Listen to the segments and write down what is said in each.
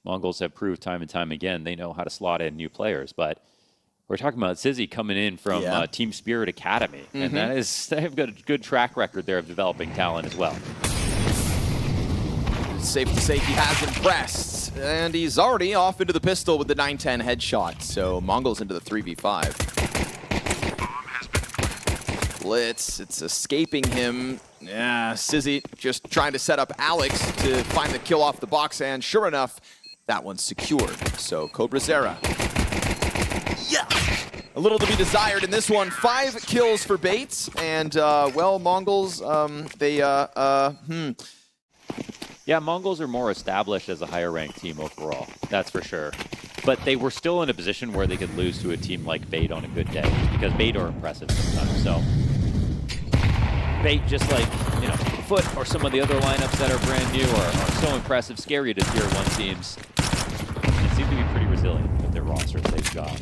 MongolZ have proved time and time again they know how to slot in new players. But we're talking about Sizzy coming in from Team Spirit Academy, and they've got a good track record there of developing talent as well. It's safe to say he has impressed, and he's already off into the pistol with the 9-10 headshot. So MongolZ into the 3v5. Blitz, it's escaping him. Yeah, Sizzy just trying to set up Alex to find the kill off the box, and sure enough, that one's secured. So CobraZera. Yeah! A little to be desired in this one. 5 kills for BTs, and well, MongolZ, Yeah, MongolZ are more established as a higher ranked team overall, that's for sure. But they were still in a position where they could lose to a team like BT on a good day, because BT are impressive sometimes. So BT, just like, you know, Foot or some of the other lineups that are brand new are so impressive, scary to tier 1 teams. They seem to be pretty resilient with their roster that they've got.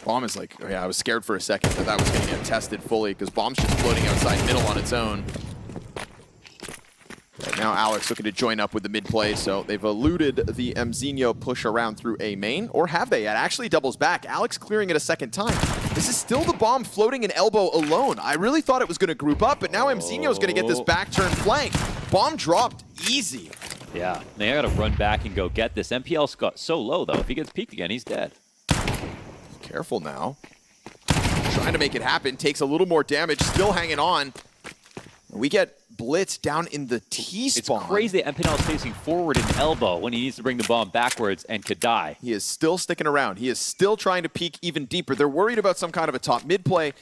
Bomb is like, oh yeah, I was scared for a second that that was going to get tested fully, because Bomb's just floating outside middle on its own. Right now Alex looking to join up with the mid play, so they've eluded the Mzinho push around through A main, or have they? It actually doubles back. Alex clearing it a second time. This is still the Bomb floating in elbow alone. I really thought it was going to group up, but now Mzinho is going to get this back turn flank. Bomb dropped easy. Yeah, they got to run back and go get this. MPL's got so low though, if he gets peeked again, he's dead. Careful now. Trying to make it happen, takes a little more damage, still hanging on. We get Blitz down in the T-spawn. It's crazy that MPL is facing forward in elbow when he needs to bring the bomb backwards and could die. He is still sticking around. He is still trying to peek even deeper. They're worried about some kind of a top mid play.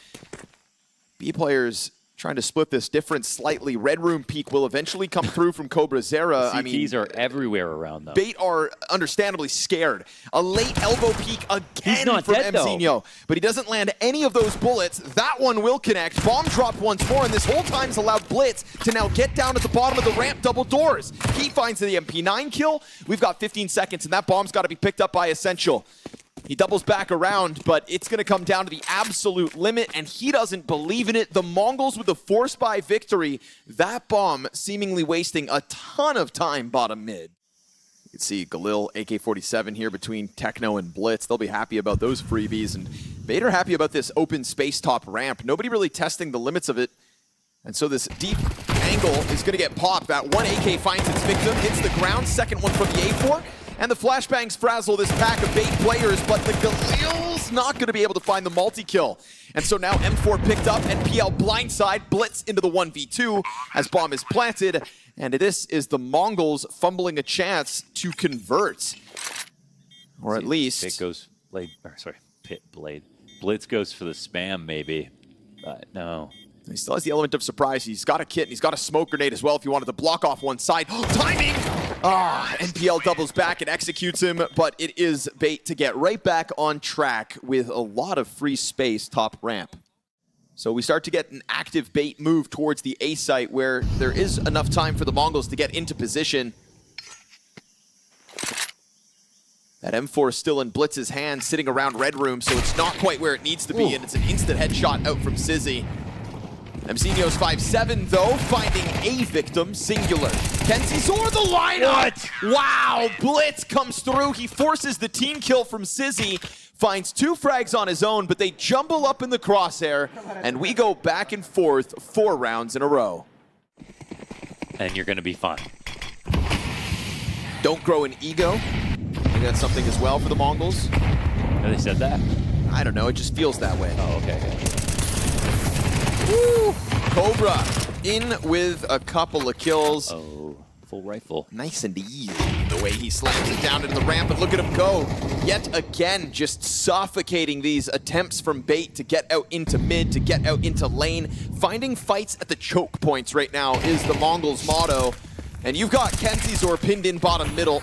B players trying to split this difference slightly. Red room peek will eventually come through from CobraZera. I mean, are everywhere around them. BT are understandably scared. A late elbow peek again from Mzinho, but he doesn't land any of those bullets. That one will connect. Bomb dropped once more, and this whole time's allowed Blitz to now get down at the bottom of the ramp, double doors. He finds the MP9 kill. We've got 15 seconds, and that bomb's got to be picked up by Essential. He doubles back around, but it's going to come down to the absolute limit, and he doesn't believe in it. The MongolZ with the force buy victory. That bomb seemingly wasting a ton of time bottom mid. You can see Galil AK-47 here between Techno and Blitz. They'll be happy about those freebies, and BT are happy about this open space top ramp. Nobody really testing the limits of it, and so this deep angle is going to get popped. That one AK finds its victim, hits the ground, second one from the A4. And the flashbangs frazzle this pack of BT players, but the Galil's not going to be able to find the multi-kill. And so now M4 picked up, NPL blindside, Blitz into the 1v2 as bomb is planted. And this is the MongolZ fumbling a chance to convert. Or at least... Pit Blade. Blitz goes for the spam maybe, but no. He still has the element of surprise. He's got a kit, and he's got a smoke grenade as well if you wanted to block off one side. Timing! NPL doubles back and executes him, but it is BT to get right back on track with a lot of free space top ramp. So we start to get an active BT move towards the A site where there is enough time for the MongolZ to get into position. That M4 is still in Blitz's hand, sitting around Red Room, so it's not quite where it needs to be, and it's an instant headshot out from Sizzy. Mzinho's 5-7, though, finding a victim, Singular. KenZor the lineup! What? Wow, Blitz comes through. He forces the team kill from Sizzy, finds 2 frags on his own, but they jumble up in the crosshair, and we go back and forth 4 rounds in a row. And you're going to be fine. Don't grow an ego. I think that's something as well for the MongolZ. Have they said that? I don't know, it just feels that way. Oh, okay. Woo! Cobra in with a couple of kills. Oh, full rifle. Nice and easy the way he slams it down into the ramp, and look at him go. Yet again, just suffocating these attempts from BT to get out into mid, to get out into lane. Finding fights at the choke points right now is the MongolZ motto. And you've got KenZor pinned in bottom middle.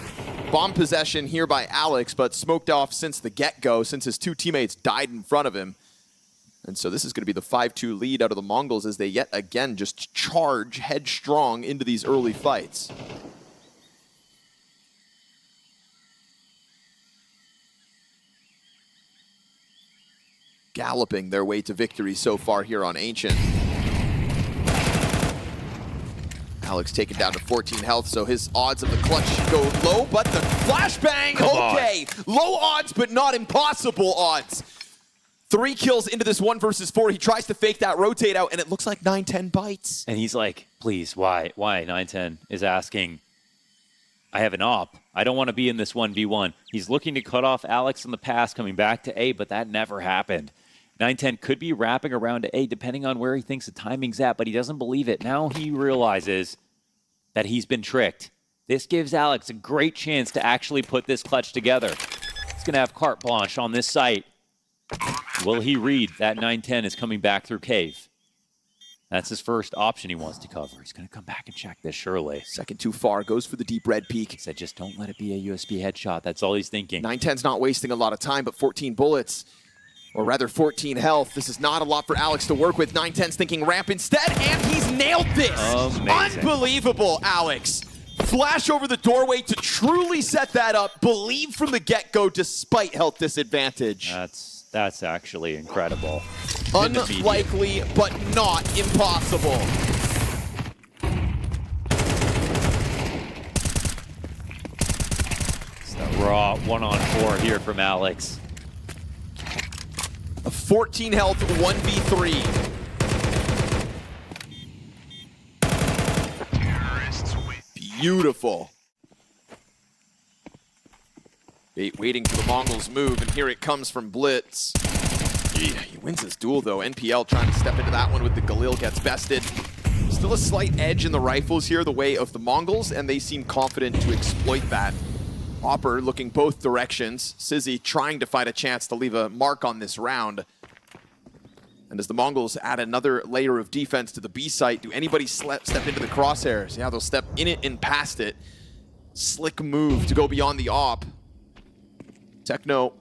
Bomb possession here by Alex, but smoked off since the get-go, since his 2 teammates died in front of him. And so this is going to be the 5-2 lead out of the MongolZ as they yet again just charge headstrong into these early fights. Galloping their way to victory so far here on Ancient. Alex taken down to 14 health, so his odds of the clutch should go low, but the flashbang, okay. Low odds, but not impossible odds. 3 kills into this 1 versus 4. He tries to fake that rotate out, and it looks like 9-10 bites. And he's like, please, why? 9-10 is asking, I have an op. I don't want to be in this 1v1. He's looking to cut off Alex in the pass coming back to A, but that never happened. 9-10 could be wrapping around to A depending on where he thinks the timing's at, but he doesn't believe it. Now he realizes that he's been tricked. This gives Alex a great chance to actually put this clutch together. He's going to have carte blanche on this site. Will he read that 9-10 is coming back through cave? That's his first option he wants to cover. He's going to come back and check this, surely. Second too far, goes for the deep red peek. He said, just don't let it be a USB headshot. That's all he's thinking. 9-10's not wasting a lot of time, but 14 bullets. Or rather 14 health. This is not a lot for Alex to work with. 9-10's thinking ramp instead, and he's nailed this! Amazing. Unbelievable, Alex. Flash over the doorway to truly set that up. Believe from the get-go despite health disadvantage. That's actually incredible. Unlikely, but not impossible. It's the raw 1-on-4 here from Alex. A 14 health 1v3. Beautiful. Bait waiting for the MongolZ move, and here it comes from Blitz. Yeah, he wins his duel though. NPL trying to step into that one with the Galil, gets bested. Still a slight edge in the rifles here, the way of the MongolZ, and they seem confident to exploit that. Hopper looking both directions. Sizzy trying to find a chance to leave a mark on this round. And as the MongolZ add another layer of defense to the B site, do anybody step into the crosshairs? Yeah, they'll step in it and past it. Slick move to go beyond the op. Techno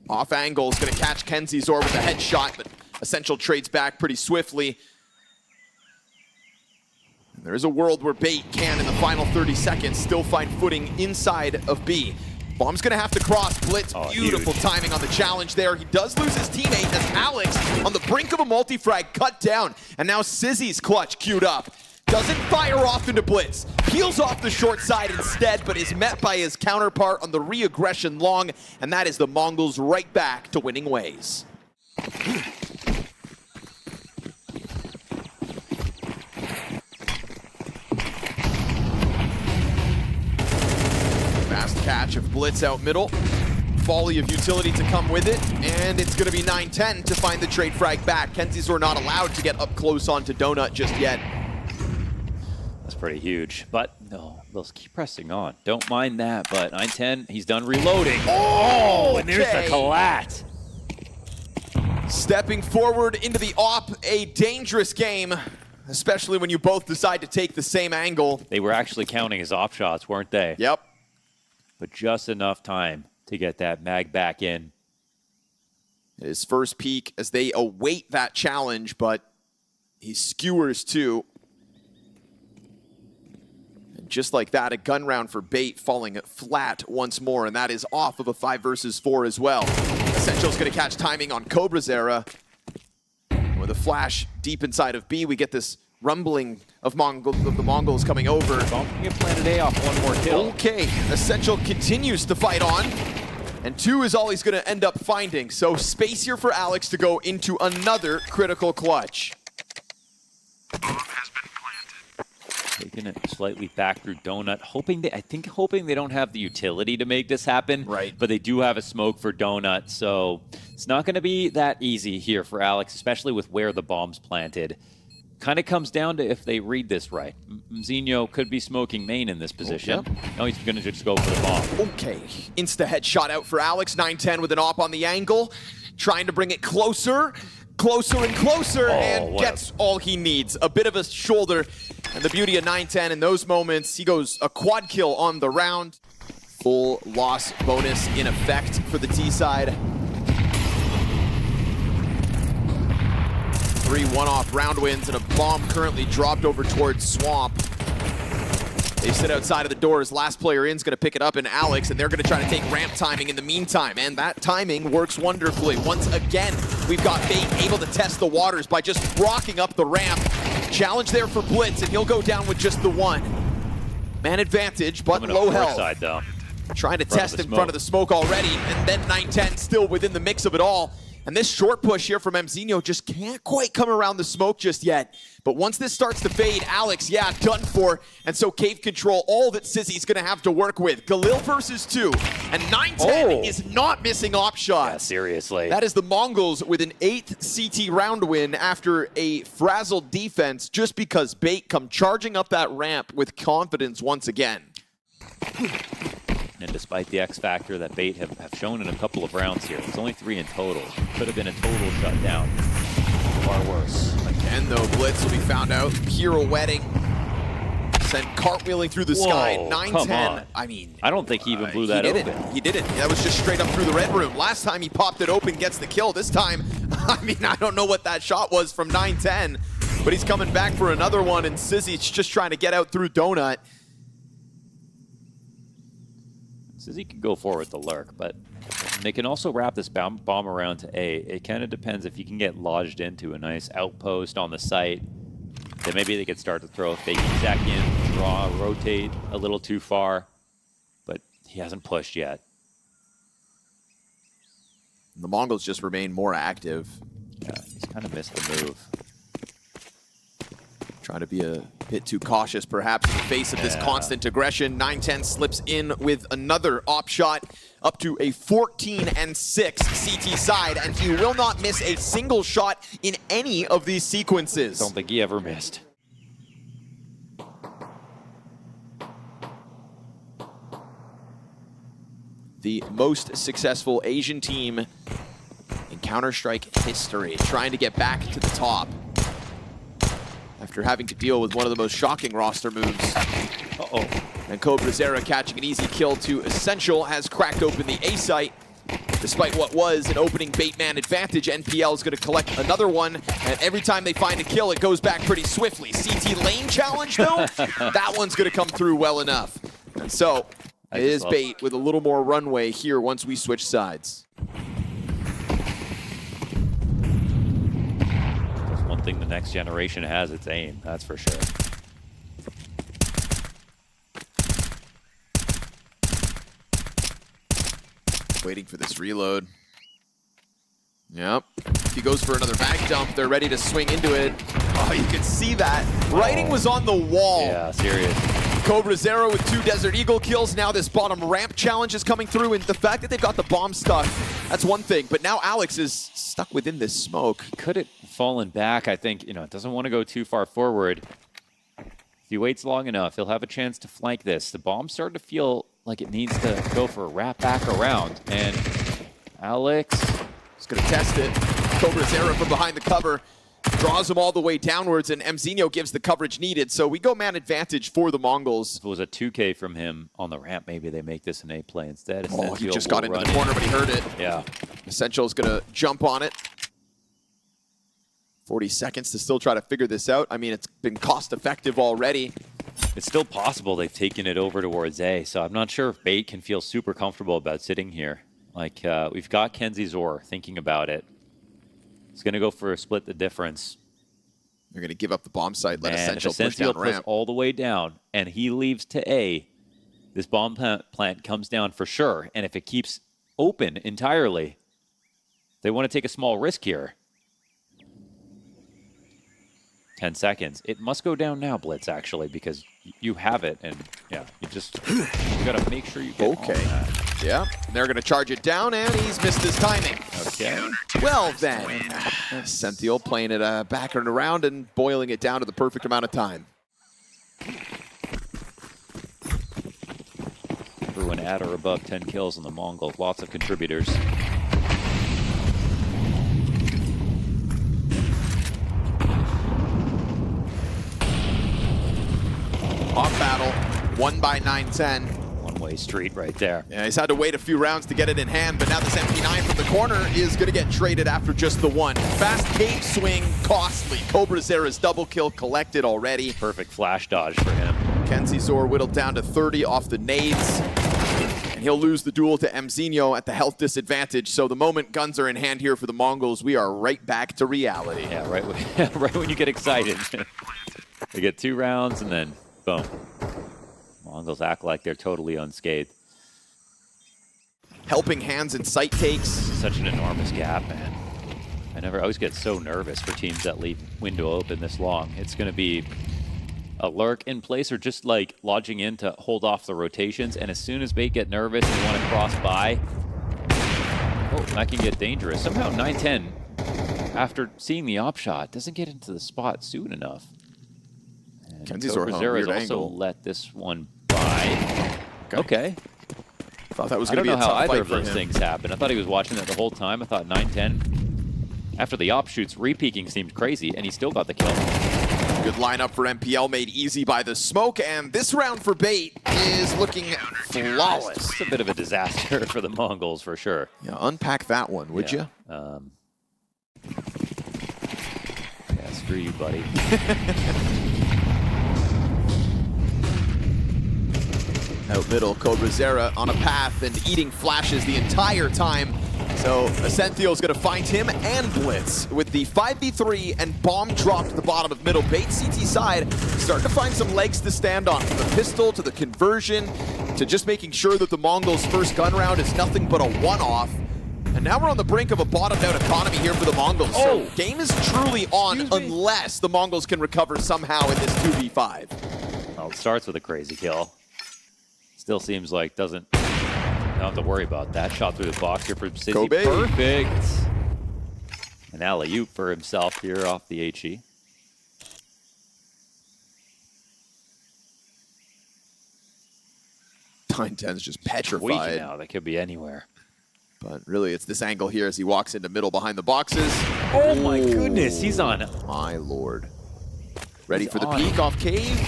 off angle is going to catch Kenzizor with a headshot, but Essential trades back pretty swiftly. And there is a world where Bait can, in the final 30 seconds, still find footing inside of B. Bomb's gonna have to cross. Blitz, beautiful timing on the challenge there. He does lose his teammate as Alex, on the brink of a multi-frag, cut down. And now Sizzy's clutch queued up. Doesn't fire off into Blitz. Peels off the short side instead, but is met by his counterpart on the re-aggression long. And that is the MongolZ right back to winning ways. Fast catch of Blitz out middle. Volley of utility to come with it, and it's going to be 9-10 to find the trade frag back. Kenzizor not allowed to get up close onto Donut just yet. That's pretty huge, but no, they'll keep pressing on. Don't mind that, but 9-10, he's done reloading. Oh, and there's the collat. Stepping forward into the op, a dangerous game, especially when you both decide to take the same angle. They were actually counting his op shots, weren't they? Yep. But just enough time to get that mag back in. His first peek as they await that challenge, but he skewers too. And just like that, a gun round for Bait falling flat once more, and that is off of a 5 versus 4 as well. Essential's gonna catch timing on Cobra's era. With a flash deep inside of B, we get this rumbling of the MongolZ coming over. Bumping it planted A off one more kill. Okay, Essential continues to fight on, and 2 is all he's gonna end up finding. So space here for Alex to go into another critical clutch. Taking it slightly back through Donut, hoping they don't have the utility to make this happen. Right. But they do have a smoke for Donut, so it's not gonna be that easy here for Alex, especially with where the bomb's planted. Kind of comes down to if they read this right. Mzinho could be smoking main in this position. Oh, yeah. No, he's going to just go for the bomb. Okay, insta headshot out for Alex. 9-10 with an op on the angle. Trying to bring it closer, closer and closer, and gets all he needs. A bit of a shoulder, and the beauty of 9-10 in those moments, he goes a quad kill on the round. Full loss bonus in effect for the T side. 3 one-off round wins and a bomb currently dropped over towards Swamp. They sit outside of the doors. Last player in is going to pick it up in Alex, and they're going to try to take ramp timing in the meantime, and that timing works wonderfully. Once again, we've got Bait able to test the waters by just rocking up the ramp. challenge there for Blitz, and he'll go down with just the one. Man advantage, but low health. Side, though. Trying to test in front of the smoke already, and then 9-10 still within the mix of it all. And this short push here from MZ just can't quite come around the smoke just yet. But once this starts to fade, Alex, yeah, done for. And so Cave Control, all that Sissy's going to have to work with. Galil versus 2, and 9-10 is not missing op shots. Yeah, seriously. That is the MongolZ with an 8th CT round win after a frazzled defense, just because Bait come charging up that ramp with confidence once again. And despite the X factor that Bait have shown in a couple of rounds here, it's only 3 in total. Could have been a total shutdown. Far worse. Again, though, Blitz will be found out pirouetting, sent cartwheeling through the sky. 9-10. I mean, I don't think he even blew that open. He didn't. That was just straight up through the red room. Last time he popped it open, gets the kill. This time, I mean, I don't know what that shot was from 9-10, but he's coming back for another one, and Sissy's just trying to get out through Donut. He could go forward with the lurk, but they can also wrap this bomb around to A. It kind of depends if you can get lodged into a nice outpost on the site. Then maybe they could start to throw a fake exact in, draw, rotate a little too far, but he hasn't pushed yet. The MongolZ just remain more active. Yeah, he's kind of missed the move. Trying to be a bit too cautious, perhaps, in the face of this constant aggression. 9-10 slips in with another op shot, up to a 14-6 CT side, and he will not miss a single shot in any of these sequences. Don't think he ever missed. The most successful Asian team in Counter-Strike history, trying to get back to the top after having to deal with one of the most shocking roster moves. And Cobra catching an easy kill to Essential has cracked open the A site. Despite what was an opening Bait man advantage, NPL is going to collect another one, and every time they find a kill, it goes back pretty swiftly. CT lane challenge, though, that one's going to come through well enough. And so, it is Bait with a little more runway here once we switch sides. Thing the next generation has, its aim, that's for sure. Waiting for this reload. Yep. He goes for another back dump. They're ready to swing into it. Oh, you can see that. Writing was on the wall. Yeah, serious. Cobra Zero with 2 Desert Eagle kills. Now this bottom ramp challenge is coming through, and the fact that they've got the bomb stuck, that's one thing. But now Alex is stuck within this smoke. Could it fallen back? I think, it doesn't want to go too far forward. If he waits long enough, he'll have a chance to flank this. The bomb's starting to feel like it needs to go for a wrap back around. And Alex is going to test it. Cobra Zero from behind the cover draws him all the way downwards, and MZ gives the coverage needed. So we go man advantage for the MongolZ. If it was a 2K from him on the ramp, maybe they make this an A play instead. Oh, he just got into the corner, but he heard it. Yeah. Essential is going to jump on it. 40 seconds to still try to figure this out. I mean, it's been cost-effective already. It's still possible they've taken it over towards A, so I'm not sure if Bait can feel super comfortable about sitting here. Like, we've got Kenzie Zor thinking about it. He's going to go for a split the difference. They're going to give up the bomb site, let Essential push down ramp. All the way down, and he leaves to A, this bomb plant comes down for sure. And if it keeps open entirely, they want to take a small risk here. 10 seconds. It must go down now, Blitz, actually, because you have it, and yeah, you got to make sure you get on that. Yeah, they're going to charge it down, and he's missed his timing. Okay. Well then, Senthiel playing it back and around and boiling it down to the perfect amount of time. Everyone at or above 10 kills on the MongolZ. Lots of contributors. Off battle, won by 9-10. One-way street right there. Yeah, he's had to wait a few rounds to get it in hand, but now this MP9 from the corner is going to get traded after just the one. Fast cave swing, costly. Cobra Zera's double kill collected already. Perfect flash dodge for him. Kenzie Zor whittled down to 30 off the nades. And he'll lose the duel to MZ at the health disadvantage. So the moment guns are in hand here for the Mongols, we are right back to reality. Yeah, right when you get excited. They get 2 rounds and then boom. Mongols act like they're totally unscathed. Helping hands and sight takes. Such an enormous gap, man. I always get so nervous for teams that leave window open this long. It's going to be a lurk in place or just like lodging in to hold off the rotations. And as soon as bait get nervous and want to cross by, oh, that can get dangerous. Somehow 9-10, after seeing the op shot, doesn't get into the spot soon enough. And Vincere also let this one by. Okay. Thought that was going to be a tough fight for him. I don't know how either of those things happened. I thought he was watching that the whole time. I thought 9-10, after the op shoots, re-peeking seemed crazy, and he still got the kill. Good lineup for MPL, made easy by the smoke, and this round for bait is looking flawless. It's a bit of a disaster for the Mongols, for sure. Yeah, unpack that one, would you? Yeah, screw you, buddy. Out middle, CobraZera on a path and eating flashes the entire time. So Ascenthio's going to find him and Blitz with the 5v3 and bomb dropped to the bottom of middle. Bait CT side starting to find some legs to stand on, from the pistol to the conversion to just making sure that the Mongols' first gun round is nothing but a one-off. And now we're on the brink of a bottomed-out economy here for the Mongols. Oh. So game is truly on unless the Mongols can recover somehow in this 2v5. Well, it starts with a crazy kill. Still seems like don't have to worry about that. Shot through the box here for Sizzy. Kobe. Perfect. An alley-oop for himself here off the HE. Nine-10's just petrified. Now, they could be anywhere. But really, it's this angle here as he walks into middle behind the boxes. Oh my goodness, he's on. My lord. Ready for the peek off Cave.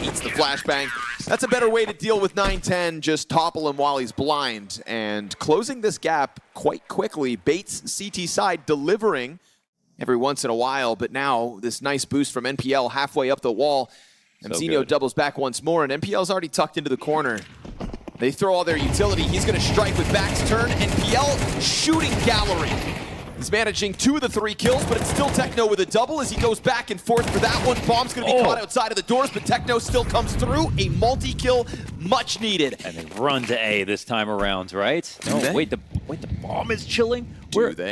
Eats the flashbang. That's a better way to deal with 9-10. Just topple him while he's blind. And closing this gap quite quickly. Bait's CT side delivering every once in a while. But now this nice boost from NPL halfway up the wall. MZ doubles back once more. And NPL's already tucked into the corner. They throw all their utility. He's going to strike with back's turn. NPL shooting gallery. He's managing 2 of the 3 kills, but it's still Techno with a double as he goes back and forth for that one. Bomb's going to be caught outside of the doors, but Techno still comes through. A multi-kill, much needed. And they run to A this time around, right? No, wait, the bomb is chilling?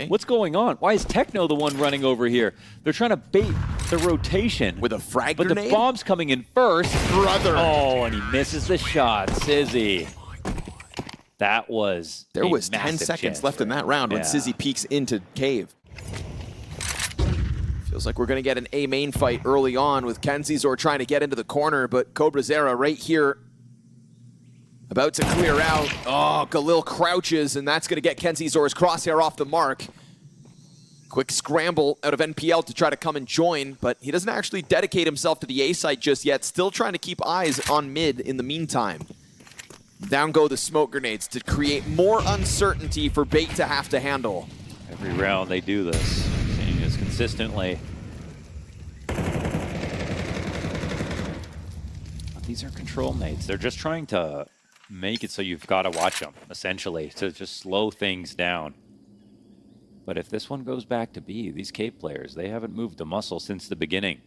What's going on? Why is Techno the one running over here? They're trying to bait the rotation. With a frag grenade? But the bomb's coming in first. Brother. Oh, and he misses the shot. Sizzy. That was There was 10 seconds left in that round when Sizzy peeks into Cave. Feels like we're going to get an A main fight early on with Kenzizor trying to get into the corner, but CobraZera right here about to clear out. Oh, Galil crouches, and that's going to get Kenzizor's crosshair off the mark. Quick scramble out of NPL to try to come and join, but he doesn't actually dedicate himself to the A site just yet. Still trying to keep eyes on mid in the meantime. Down go the smoke grenades to create more uncertainty for Bait to have to handle. Every round they do this, seeing this consistently. These are control mates. They're just trying to make it so you've got to watch them, essentially, to just slow things down. But if this one goes back to B, these Cape players, they haven't moved a muscle since the beginning.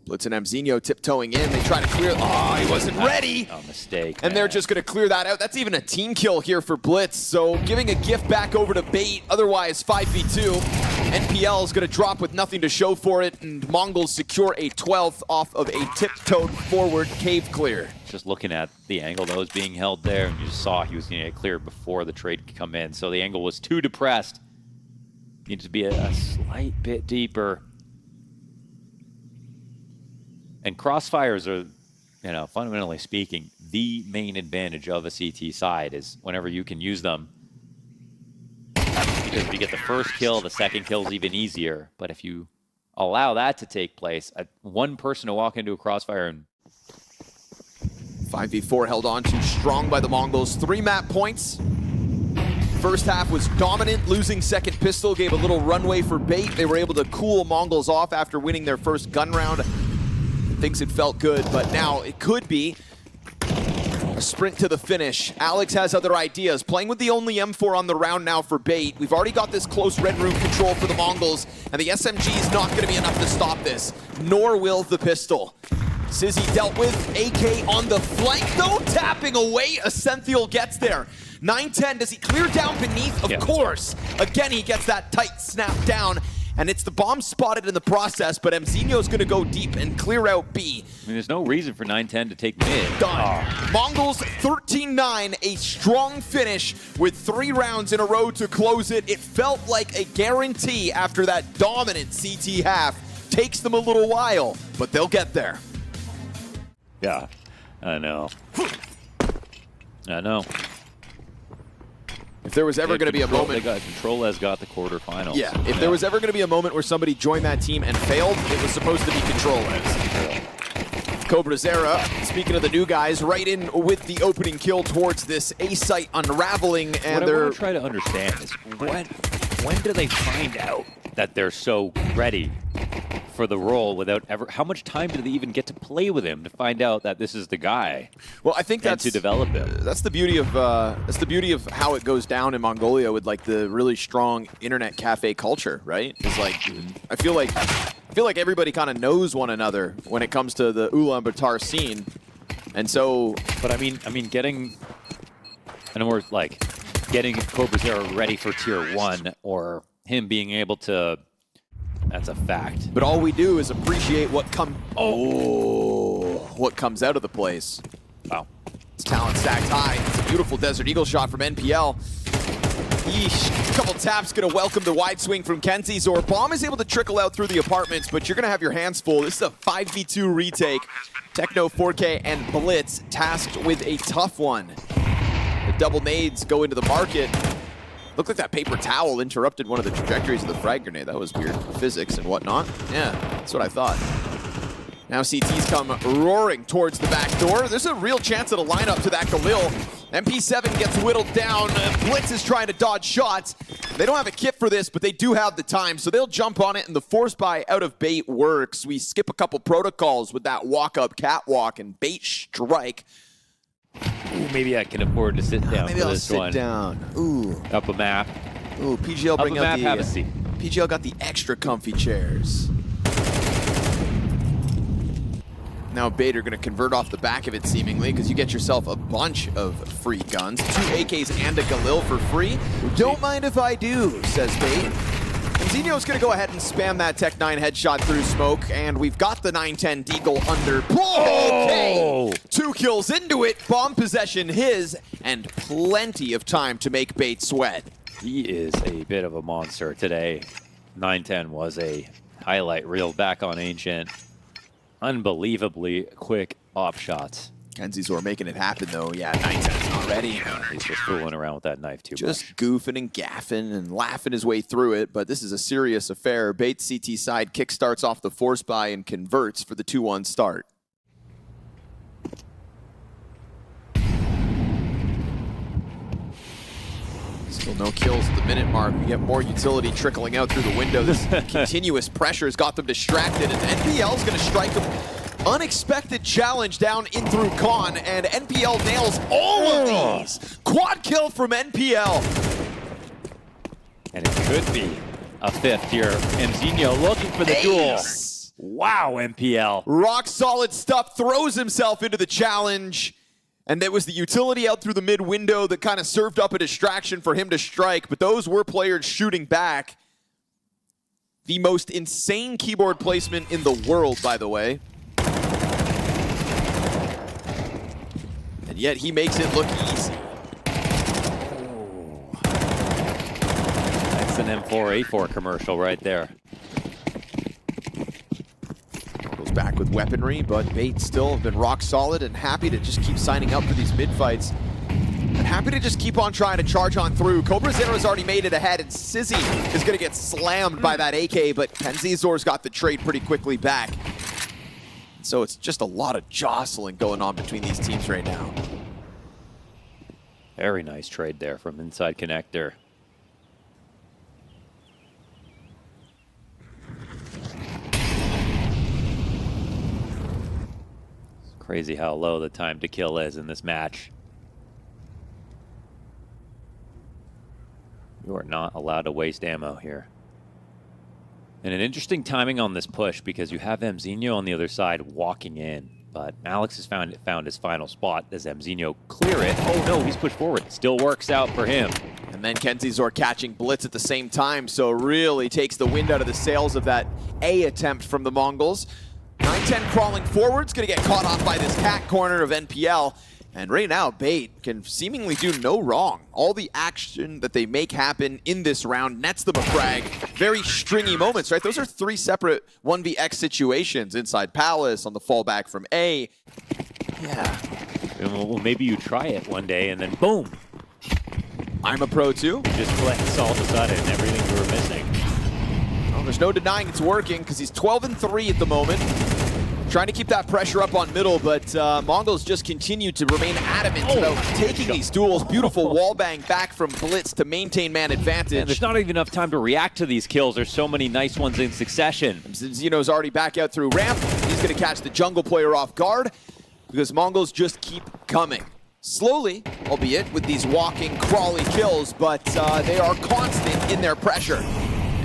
Blitz and MZ tiptoeing in. They try to clear. Oh, he wasn't ready. Oh, mistake. And they're just going to clear that out. That's even a team kill here for Blitz. So giving a gift back over to Bait. Otherwise, 5v2. NPL is going to drop with nothing to show for it. And MongolZ secure a 12th off of a tiptoed forward Cave clear. Just looking at the angle that was being held there, and you just saw he was going to get cleared before the trade could come in. So the angle was too depressed. Needed to be a slight bit deeper. And crossfires are, fundamentally speaking, the main advantage of a CT side is whenever you can use them. Because if you get the first kill, the second kill is even easier. But if you allow that to take place, one person to walk into a crossfire and 5v4 held on too strong by the Mongols. 3 map points. First half was dominant, losing second pistol, gave a little runway for Bait. They were able to cool Mongols off after winning their first gun round. Things had felt good, but now it could be a A sprint to the finish. Alex has other ideas. Playing with the only M4 on the round now for Bait. We've already got this close red room control for the MongolZ, and the SMG is not going to be enough to stop this, nor will the pistol. Sizzy dealt with. AK on the flank, though, tapping away. Ascenthial gets there. 910, does he clear down beneath? Of course. Again, he gets that tight snap down, and it's the bomb spotted in the process, but MZinho's going to go deep and clear out B. I mean, there's no reason for 910 to take mid. Done. MongolZ 13-9, a strong finish with 3 rounds in a row to close it. It felt like a guarantee after that dominant CT half. Takes them a little while, but they'll get there. Yeah, I know. I know. If there was ever going to be a moment... Control has got the quarterfinals. Yeah, if there was ever going to be a moment where somebody joined that team and failed, it was supposed to be Control as. Cobrazera, speaking of the new guys, right in with the opening kill towards this A site unraveling, and what I want to try to understand is when do they find out that they're so ready for the role without ever? How much time do they even get to play with him to find out that this is the guy? Well, I think that's to develop him. That's the beauty of how it goes down in Mongolia with like the really strong internet cafe culture, right? It's like I feel like everybody kind of knows one another when it comes to the Ulaanbaatar scene, and so. But I mean, getting, and we're like getting Cobrazera ready for tier 1, or him being able to. That's a fact. But all we do is appreciate what comes out of the place. Wow. It's talent stacked high. It's a beautiful Desert Eagle shot from NPL. Yeesh. A couple taps gonna welcome the wide swing from Kenzizor. Bomb is able to trickle out through the apartments, but you're gonna have your hands full. This is a 5v2 retake. Techno 4K and Blitz tasked with a tough one. The double nades go into the market. Looked like that paper towel interrupted one of the trajectories of the frag grenade. That was weird. Physics and whatnot. Yeah, that's what I thought. Now CT's come roaring towards the back door. There's a real chance it'll line up to that Galil. MP7 gets whittled down. Blitz is trying to dodge shots. They don't have a kit for this, but they do have the time, so they'll jump on it, and the force buy out of Bait works. We skip a couple protocols with that walk-up catwalk and Bait strike. Ooh, maybe I can afford to sit down maybe for I'll this sit one. down. Ooh. Up a map. Ooh, PGL bring Up a out map, the have a seat. PGL got the extra comfy chairs. Now Bait are going to convert off the back of it seemingly, because you get yourself a bunch of free guns. 2 AKs and a Galil for free. Don't mind if I do, says Bait. MZinho's going to go ahead and spam that Tech 9 headshot through smoke, and we've got the 910 Deagle under. Okay! 2 kills into it, bomb possession his, and plenty of time to make Bait sweat. He is a bit of a monster today. 910 was a highlight reel back on Ancient. Unbelievably quick op shots. Kenzizor making it happen though. Yeah, 910's not ready. He's just fooling around with that knife too much. Just goofing and gaffing and laughing his way through it, but this is a serious affair. Bait CT side kickstarts off the force buy and converts for the 2-1 start. Still no kills at the minute mark. We get more utility trickling out through the window. This continuous pressure has got them distracted, and NPL's going to strike them. Unexpected challenge down in through Con, and NPL nails all of these. Quad kill from NPL. And it could be a 5th here. MZinho looking for the duel. Wow, NPL. Rock solid stuff, throws himself into the challenge. And there was the utility out through the mid window that kind of served up a distraction for him to strike, but those were players shooting back. The most insane keyboard placement in the world, by the way. And yet he makes it look easy. That's an M4A4 commercial right there. Goes back with weaponry, but Bait still have been rock solid and happy to just keep signing up for these mid fights. And happy to just keep on trying to charge on through. Cobrazera's already made it ahead, and Sizzy is going to get slammed by that AK, but Kenzizor's got the trade pretty quickly back. So it's just a lot of jostling going on between these teams right now. Very nice trade there from inside connector. Crazy how low the time to kill is in this match. You are not allowed to waste ammo here. And an interesting timing on this push because you have MZ on the other side walking in. But Alex has found his final spot. Does MZ clear it? Oh no, he's pushed forward. Still works out for him. And then Kenzizor catching Blitz at the same time, so really takes the wind out of the sails of that A attempt from the MongolZ. 9-10 crawling forward, gonna get caught off by this cat corner of NPL. And right now, Bait can seemingly do no wrong. All the action that they make happen in this round nets them a frag. Very stringy moments, right? Those are 3 separate 1vX situations inside Palace, on the fallback from A. Yeah. Well, maybe you try it one day and then boom. I'm a pro too. Just flex all of a sudden, everything you were missing. Well, there's no denying it's working because he's 12-3 at the moment. Trying to keep that pressure up on middle, but MongolZ just continue to remain adamant about taking these duels. Beautiful wallbang back from Blitz to maintain man advantage. Man, there's not even enough time to react to these kills. There's so many nice ones in succession. Zeno's already back out through ramp. He's going to catch the jungle player off guard because MongolZ just keep coming. Slowly, albeit with these walking, crawly kills, but they are constant in their pressure.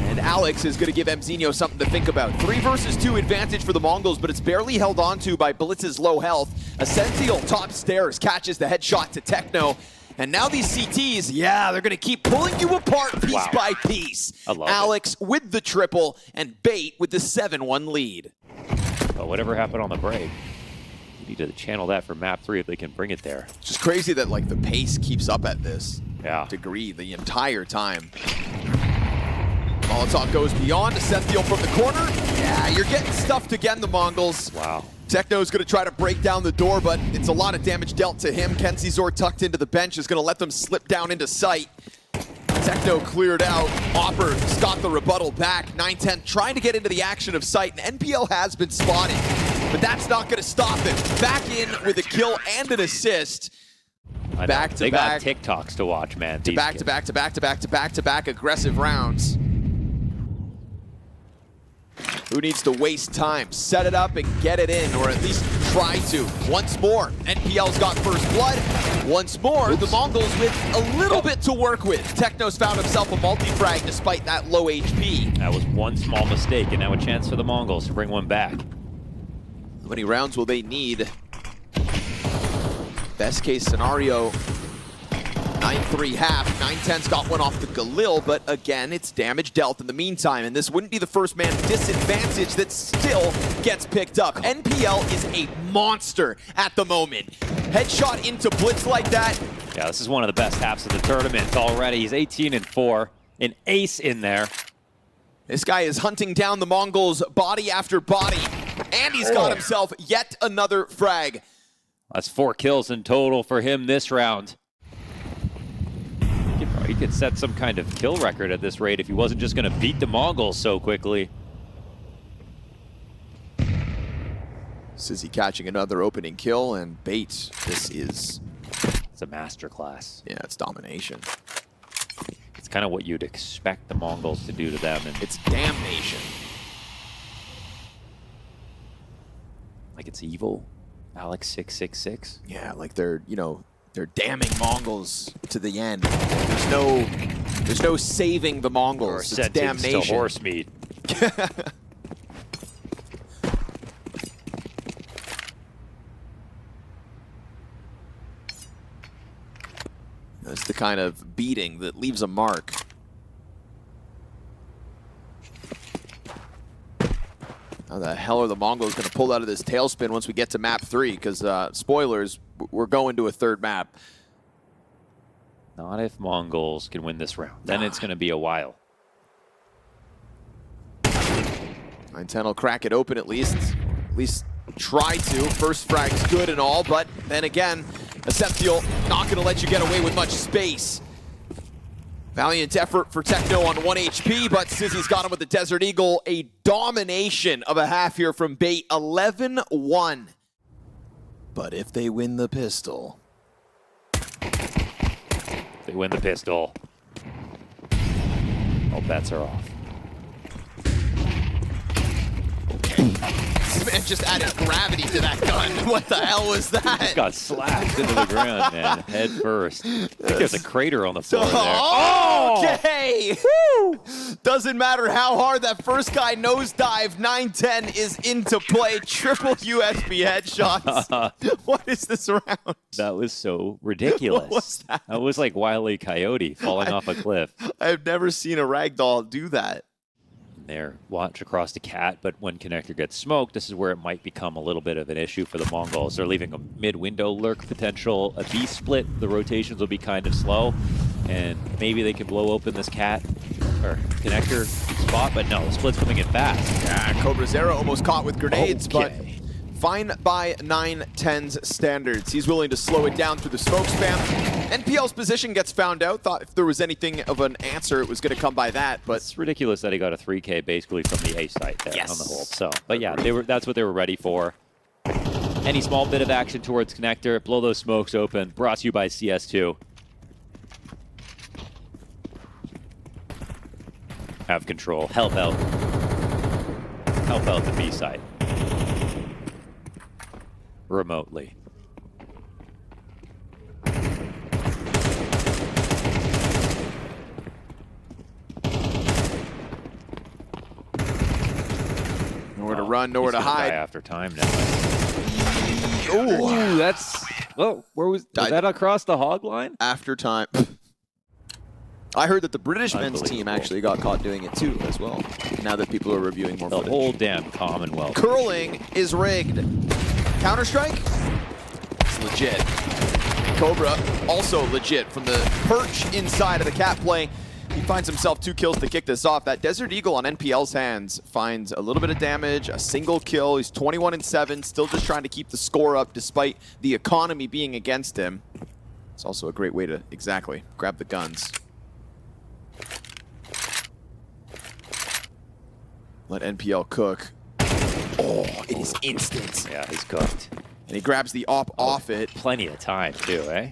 And Alex is going to give MZ something to think about. 3 versus 2 advantage for the MongolZ, but it's barely held on to by Blitz's low health. Ascential top stairs catches the headshot to Techno. And now these CTs, yeah, they're going to keep pulling you apart piece by piece. I love Alex with the triple and Bait with the 7-1 lead. But whatever happened on the break, you need to channel that for map 3 if they can bring it there. It's just crazy that like the pace keeps up at this degree the entire time. Molotov goes beyond, Ascential from the corner. Yeah, you're getting stuffed again, the MongolZ. Wow. Techno's going to try to break down the door, but it's a lot of damage dealt to him. Kenzizor tucked into the bench is going to let them slip down into sight. Techno cleared out. Hopper's got the rebuttal back. 9-10 trying to get into the action of sight, and NPL has been spotted, but that's not going to stop him. Back in with a kill and an assist. Back to they back. They got TikToks to watch, man. Back to back aggressive rounds. Who needs to waste time? Set it up and get it in, or at least try to. Once more, NPL's got first blood. Once more, the MongolZ with a little bit to work with. Techno's found himself a multi-frag despite that low HP. That was one small mistake, and now a chance for the MongolZ to bring one back. How many rounds will they need? Best case scenario, 9-3 half. 9-10's got one off the Galil, but again, it's damage dealt in the meantime, and this wouldn't be the first man disadvantage that still gets picked up. NPL is a monster at the moment. Headshot into Blitz like that. Yeah, this is one of the best halves of the tournament already. He's 18-4, an ace in there. This guy is hunting down the MongolZ body after body, and he's got himself yet another frag. That's 4 kills in total for him this round. He could set some kind of kill record at this rate if he wasn't just going to beat the MongolZ so quickly. Sizzy catching another opening kill, and Bait, this is... It's a masterclass. Yeah, it's domination. It's kind of what you'd expect the MongolZ to do to them. And it's damnation. Like it's evil. Alex 666. Yeah, like they're, you know, they're damning MongolZ to the end. There's no saving the MongolZ. It's damnation. To horse meat. That's the kind of beating that leaves a mark. How the hell are the MongolZ going to pull out of this tailspin once we get to map 3? Because, spoilers, we're going to a third map. Not if MongolZ can win this round. Then it's going to be a while. 9-10 will crack it open at least. At least try to. First frag's good and all, but then again, Ascential not going to let you get away with much space. Valiant effort for Techno on 1 HP, but Sizzy's got him with the Desert Eagle. A domination of a half here from Bait, 11-1. But if they win the pistol... If they win the pistol, all bets are off. Okay. This man just added gravity to that gun. What the hell was that? Just got slashed into the ground, man, head first. I think there's a crater on the floor there. Oh, okay! Woo! Doesn't matter how hard that first guy nosedive, 9-10 is into play. Triple USB headshots. What is this round? That was so ridiculous. What was that? That was like Wile E. Coyote falling off a cliff. I've never seen a ragdoll do that. There, watch across the cat, but when connector gets smoked, this is where it might become a little bit of an issue for the MongolZ. They're leaving a mid-window lurk potential. A B split, the rotations will be kind of slow, and maybe they can blow open this cat or connector spot, but no, the split's coming in fast. Yeah, CobraZero almost caught with grenades, but fine by 9-10's standards. He's willing to slow it down through the smoke spam. NPL's position gets found out. Thought if there was anything of an answer, it was going to come by that. But it's ridiculous that he got a 3K basically from the A site there on the hold. So, but yeah, that's what they were ready for. Any small bit of action towards connector, blow those smokes open. Brought to you by CS2. Have control. Help out. Help out the B site. Remotely. Nowhere to run, nowhere to hide. After time now. Oh, that's. Oh, where was that across the hog line? After time. I heard that the British men's team actually got caught doing it too, as well. Now that people are reviewing more footage. The whole damn Commonwealth. Curling is rigged. Counter-Strike? It's legit. Cobra, also legit. From the perch inside of the cat play, he finds himself 2 kills to kick this off. That Desert Eagle on NPL's hands finds a little bit of damage, a single kill. He's 21-7, still just trying to keep the score up despite the economy being against him. It's also a great way to, exactly, grab the guns. Let NPL cook. Oh, it is instant. Yeah, he's cooked. And he grabs the op off it. Plenty of time, too, eh?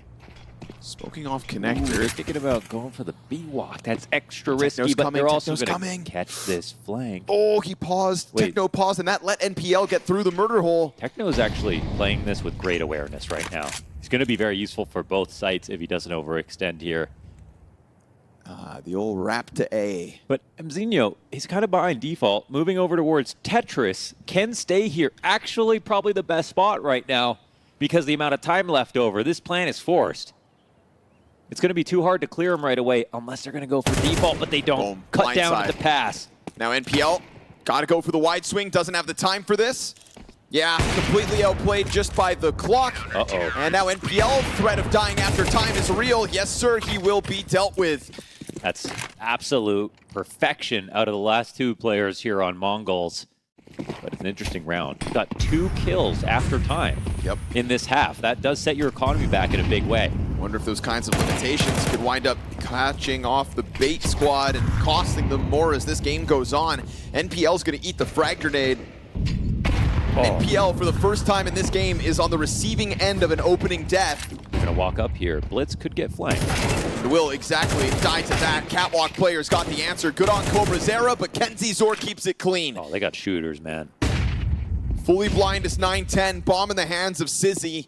Smoking off connector. They're thinking about going for the B-walk. That's extra risky, but they're also going to catch this flank. Oh, he paused. Wait. Techno paused, and that let NPL get through the murder hole. Techno is actually playing this with great awareness right now. He's going to be very useful for both sites if he doesn't overextend here. The old wrap to A. But MZ, he's kind of behind default. Moving over towards Tetris, can stay here. Actually, probably the best spot right now because the amount of time left over. This plan is forced. It's going to be too hard to clear him right away unless they're going to go for default, but they don't. Boom. Cut down at the pass. Now NPL, got to go for the wide swing. Doesn't have the time for this. Yeah, completely outplayed just by the clock. Uh-oh. And now NPL, threat of dying after time is real. Yes, sir, he will be dealt with. That's absolute perfection out of the last 2 players here on MongolZ. But it's an interesting round. Got 2 kills after time in this half. That does set your economy back in a big way. Wonder if those kinds of limitations could wind up catching off the bait squad and costing them more as this game goes on. NPL's going to eat the frag grenade. NPL, for the first time in this game, is on the receiving end of an opening death. Gonna walk up here. Blitz could get flanked. Will exactly die to that. Catwalk players got the answer. Good on CobraZero, but KenZor keeps it clean. Oh, they got shooters, man. Fully blind is 9-10. Bomb in the hands of Sizzy.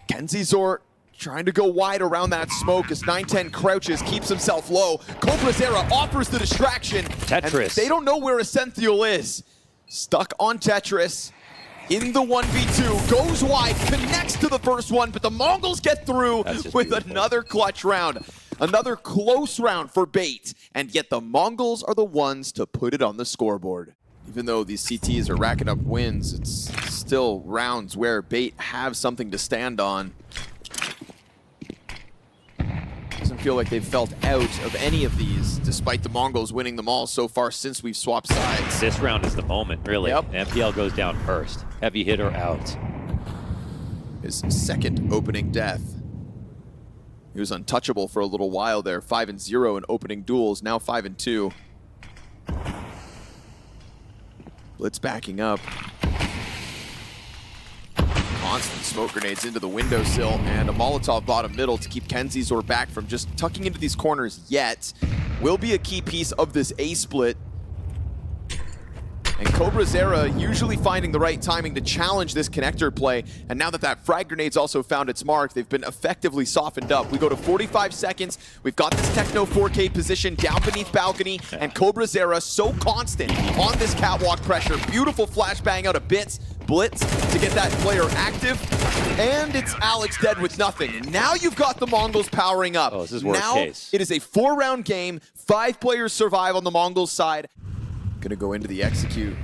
KenZor trying to go wide around that smoke as 9-10 crouches, keeps himself low. CobraZero offers the distraction. Tetris. And they don't know where Essential is. Stuck on Tetris. In the 1v2, goes wide, connects to the first one, but the MongolZ get through with another clutch round. Another close round for bait, and yet the MongolZ are the ones to put it on the scoreboard. Even though these CTs are racking up wins, it's still rounds where bait have something to stand on. Doesn't feel like they've felt out of any of these, despite the MongolZ winning them all so far since we've swapped sides. This round is the moment, really. Yep. MPL goes down first. Heavy hitter out. His second opening death. He was untouchable for a little while there. 5-0 in opening duels, now 5-2. Blitz backing up. Constant smoke grenades into the windowsill and a Molotov bottom middle to keep KenZor back from just tucking into these corners yet. Will be a key piece of this A split. And CobraZera usually finding the right timing to challenge this connector play. And now that that frag grenade's also found its mark, they've been effectively softened up. We go to 45 seconds. We've got this Techno 4K position down beneath balcony, and CobraZera so constant on this catwalk pressure. Beautiful flashbang out of Blitz to get that player active. And it's Alex dead with nothing. And now you've got the MongolZ powering up. Oh, this is worst now case. It is a 4-round game. 5 players survive on the MongolZ side. Gonna go into the execute.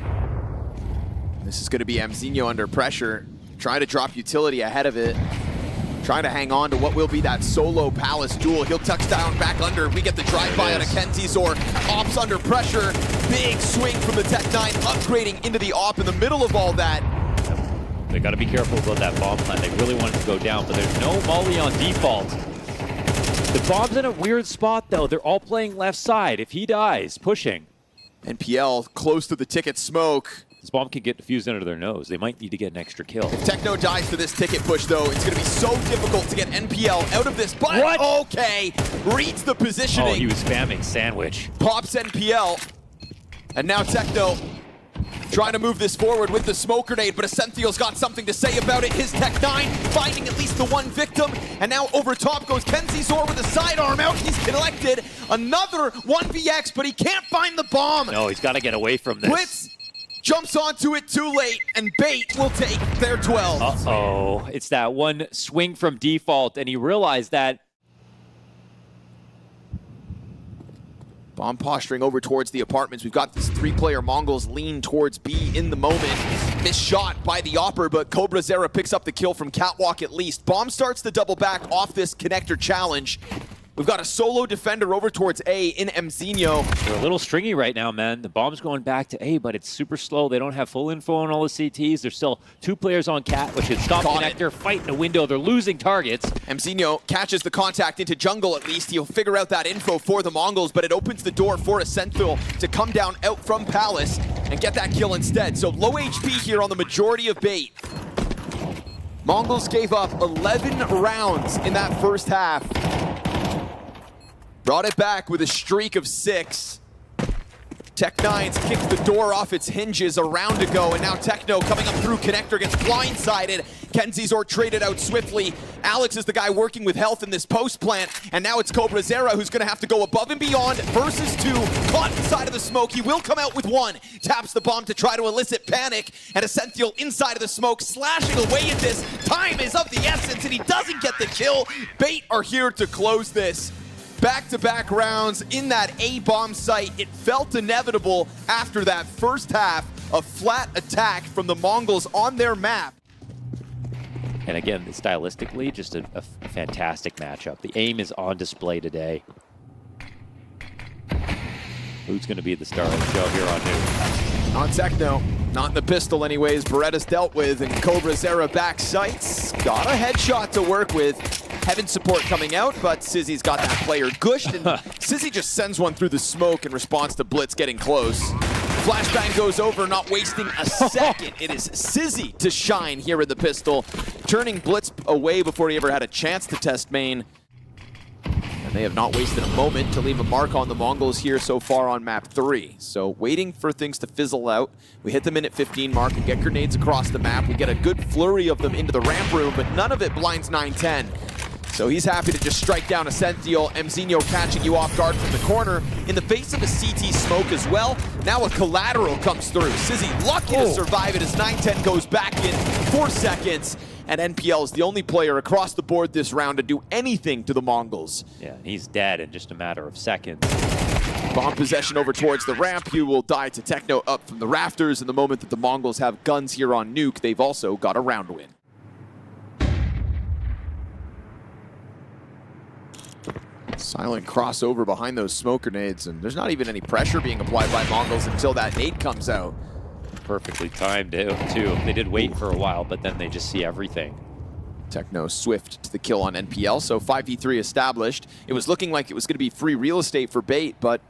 This is gonna be MZ under pressure, trying to drop utility ahead of it, trying to hang on to what will be that solo Palace duel. He'll touch down back under. We get the drive-by on a KenZor. Ops under pressure. Big swing from the Tech-9, upgrading into the op in the middle of all that. They got to be careful about that bomb plant. They really want it to go down, but there's no molly on default. The bomb's in a weird spot, though. They're all playing left side. If he dies, pushing. NPL close to the ticket smoke. This bomb can get diffused under their nose. They might need to get an extra kill. If Techno dies to this ticket push, though, it's going to be so difficult to get NPL out of this. But what? Okay, reads the positioning. Oh, he was spamming sandwich. Pops NPL. And now Techno trying to move this forward with the smoke grenade, but Ascenthiel's got something to say about it. His Tech-9 finding at least the one victim, and now over top goes KenZor with a sidearm out. He's collected another 1vx, but he can't find the bomb. No, he's got to get away from this. Blitz jumps onto it too late, and Bait will take their 12. Uh-oh, it's that one swing from default, and he realized that. Bomb posturing over towards the apartments. We've got this 3-player MongolZ lean towards B in the moment. Missed shot by the Opper, but CobraZera picks up the kill from Catwalk at least. Bomb starts to double back off this connector challenge. We've got a solo defender over towards A in MZ. They're a little stringy right now, man. The bomb's going back to A, but it's super slow. They don't have full info on all the CTs. There's still 2 players on Cat, which should stop connector, fight in a window. They're losing targets. MZ catches the contact into jungle at least. He'll figure out that info for the MongolZ, but it opens the door for Ascenthiel to come down out from Palace and get that kill instead. So low HP here on the majority of Bait. MongolZ gave up 11 rounds in that first half. Brought it back with a streak of 6. Tech-9's kicked the door off its hinges a round ago, and now Techno coming up through connector gets blindsided. KenZor traded out swiftly. Alex is the guy working with health in this post plant, and now it's CobraZera who's going to have to go above and beyond versus 2. Caught inside of the smoke. He will come out with 1. Taps the bomb to try to elicit panic, and Ascenthiel inside of the smoke, slashing away at this. Time is of the essence, and he doesn't get the kill. Bait are here to close this. Back-to-back rounds in that A-bomb site. It felt inevitable after that first half of flat attack from the MongolZ on their map. And again, stylistically, just a fantastic matchup. The aim is on display today. Who's going to be the star of the show here on MOUZ? Not Techno. Not in the pistol anyways. Beretta's dealt with, and CobraZera back sights. Got a headshot to work with. Heaven support coming out, but Sizzy's got that player gushed, and Sizzy just sends one through the smoke in response to Blitz getting close. Flashbang goes over, not wasting a second. It is Sizzy to shine here in the pistol, turning Blitz away before he ever had a chance to test main. And they have not wasted a moment to leave a mark on the MongolZ here so far on map 3. So waiting for things to fizzle out. We hit the minute 15 mark, we get grenades across the map, we get a good flurry of them into the ramp room, but none of it blinds 9-10. So he's happy to just strike down Ascenthiel. MZ catching you off guard from the corner in the face of a CT smoke as well. Now a collateral comes through. Sizzy lucky to survive it as 9-10 goes back in 4 seconds. And NPL is the only player across the board this round to do anything to the MongolZ. Yeah, he's dead in just a matter of seconds. Bomb possession over towards the ramp. You will die to Techno up from the rafters. In the moment that the MongolZ have guns here on Nuke, they've also got a round win. Silent crossover behind those smoke grenades, and there's not even any pressure being applied by MongolZ until that nade comes out. Perfectly timed, too. They did wait for a while, but then they just see everything. Techno swift to the kill on NPL, so 5v3 established. It was looking like it was going to be free real estate for Bait, but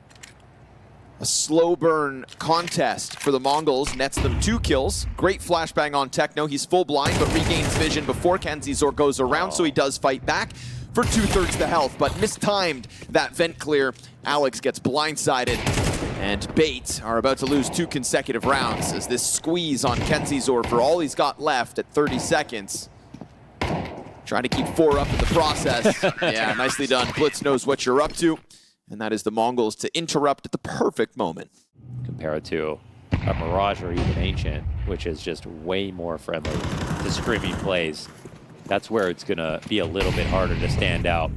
a slow burn contest for the MongolZ nets them 2 kills. Great flashbang on Techno. He's full blind, but regains vision before KenZor goes around, so he does fight back for 2/3 the health, but mistimed that vent clear. Alex gets blindsided. And Bait are about to lose 2 consecutive rounds as this squeeze on KenZor for all he's got left at 30 seconds. Trying to keep 4 up in the process. Yeah, nicely done. Blitz knows what you're up to. And that is the MongolZ to interrupt at the perfect moment. Compare it to a Mirage or even Ancient, which is just way more friendly to screaming plays. That's where it's going to be a little bit harder to stand out,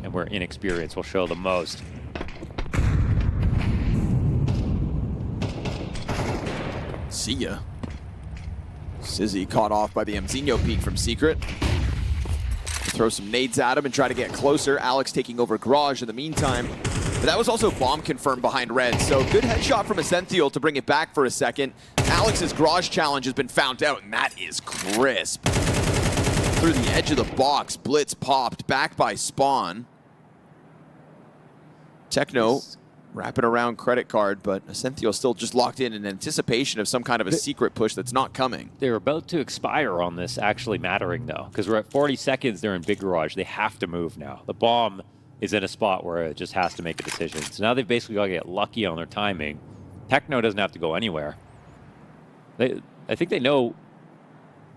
and where inexperience will show the most. See ya. Sizzy caught off by the MZ peek from Secret. Throw some nades at him and try to get closer. Alex taking over Garage in the meantime. But that was also bomb confirmed behind Red, so good headshot from Essential to bring it back for a second. Alex's Garage challenge has been found out, and that is crisp. Through the edge of the box, Blitz popped, back by Spawn. Techno wrapping around credit card, but Essential still just locked in anticipation of some kind of a secret push that's not coming. They're about to expire on this actually mattering, though, because we're at 40 seconds. They're in Big Garage. They have to move now. The bomb is in a spot where it just has to make a decision. So now they've basically got to get lucky on their timing. Techno doesn't have to go anywhere. I think they know,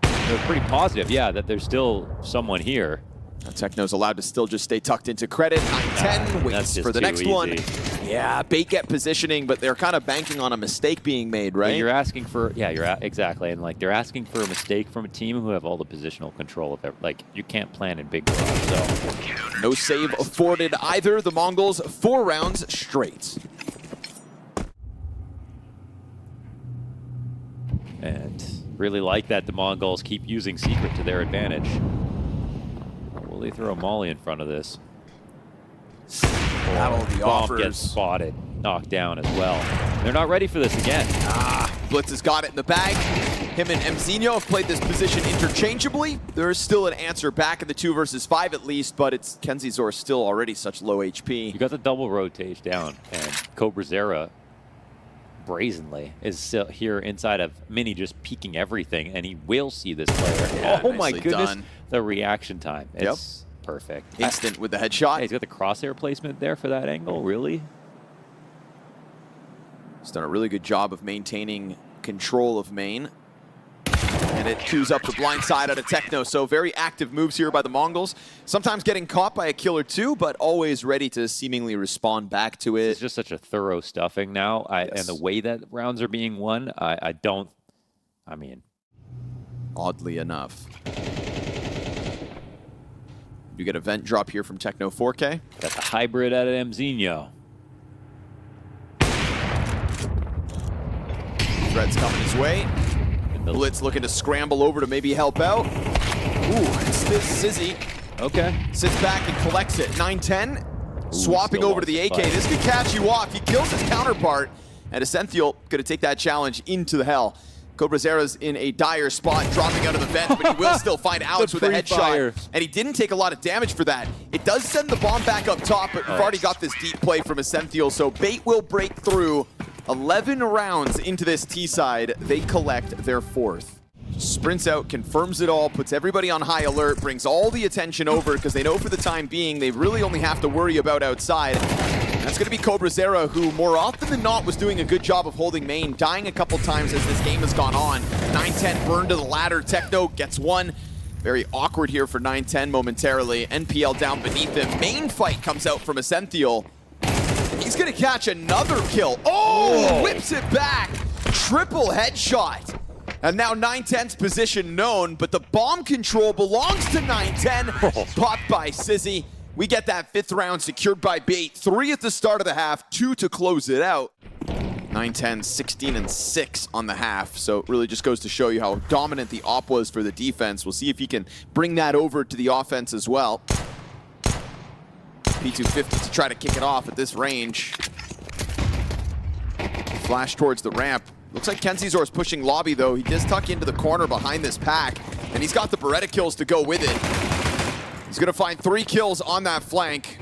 they're pretty positive, yeah, that there's still someone here. Now Techno's allowed to still just stay tucked into credit. 9-10, waits for the next one. Yeah, Bait get positioning, but they're kind of banking on a mistake being made, right? But you're asking for, yeah, exactly. And like, they're asking for a mistake from a team who have all the positional control of it. Like, you can't plan in Big Garage, so. No save afforded either. The MongolZ 4 rounds straight. And really like that the MongolZ keep using Secret to their advantage. Will they throw a molly in front of this? The bomb gets spotted, knocked down as well. They're not ready for this again. Blitz has got it in the bag. Him and Mzinho have played this position interchangeably. There is still an answer back in the 2 versus 5 at least, but it's KenZor still already such low HP. You got the double rotate down, and CobraZera brazenly is still here inside of Mini, just peeking everything, and he will see this player. Yeah, oh my goodness, done. The reaction time. It's perfect. Instant with the headshot. Hey, he's got the crosshair placement there for that angle, really? He's done a really good job of maintaining control of main. And it chews up the blind side out of Techno, so very active moves here by the MongolZ. Sometimes getting caught by a kill or two, but always ready to seemingly respond back to it. It's just such a thorough stuffing now, and the way that rounds are being won, I mean... Oddly enough. You get a vent drop here from Techno 4K. Got the hybrid out of Mzinho. Threat's coming his way. Blitz looking to scramble over to maybe help out. Ooh, it's this Sizzy. Okay. Sits back and collects it. 9-10. Swapping over to the AK. This could catch you off. He kills his counterpart. And Essential going to take that challenge into the hell. CobraZera's in a dire spot, dropping out of the vent, but he will still find Alex with a headshot. And he didn't take a lot of damage for that. It does send the bomb back up top, but we've already got this deep play from Essential, so Bait will break through. 11 rounds into this T-side, they collect their 4th. Sprints out, confirms it all, puts everybody on high alert, brings all the attention over because they know for the time being they really only have to worry about outside. That's going to be CobraZera, who more often than not was doing a good job of holding main, dying a couple times as this game has gone on. 9-10 burned to the ladder. Techno gets one. Very awkward here for 9-10 momentarily. NPL down beneath him. Main fight comes out from Essential. He's going to catch another kill. Oh, whips it back. Triple headshot. And now 9-10's position known, but the bomb control belongs to 9-10. Popped by Sizzy. We get that 5th round secured by Bait. 3 at the start of the half, 2 to close it out. 9-10, 16-6 on the half. So it really just goes to show you how dominant the op was for the defense. We'll see if he can bring that over to the offense as well. P250 to try to kick it off at this range. Flash towards the ramp. Looks like KenZor is pushing lobby though. He does tuck into the corner behind this pack, and he's got the Beretta kills to go with it. He's gonna find 3 kills on that flank.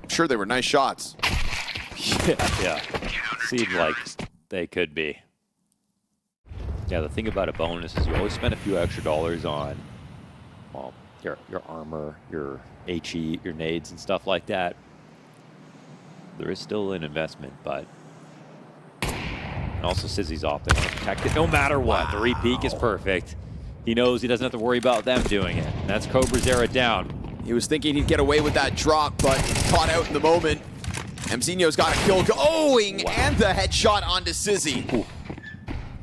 I'm sure they were nice shots. Yeah. Seemed like they could be. Yeah, the thing about a bonus is you always spend a few extra dollars on, well, your armor, your HE, your nades and stuff like that. there is still an investment, but... And also Sizzy's off. They want to protect it no matter what. Wow. The re-peek is perfect. He knows he doesn't have to worry about them doing it. And that's Cobra's era down. He was thinking he'd get away with that drop, but it's caught out in the moment. MZinho's got a kill going, wow. And the headshot onto Sizzy. Ooh.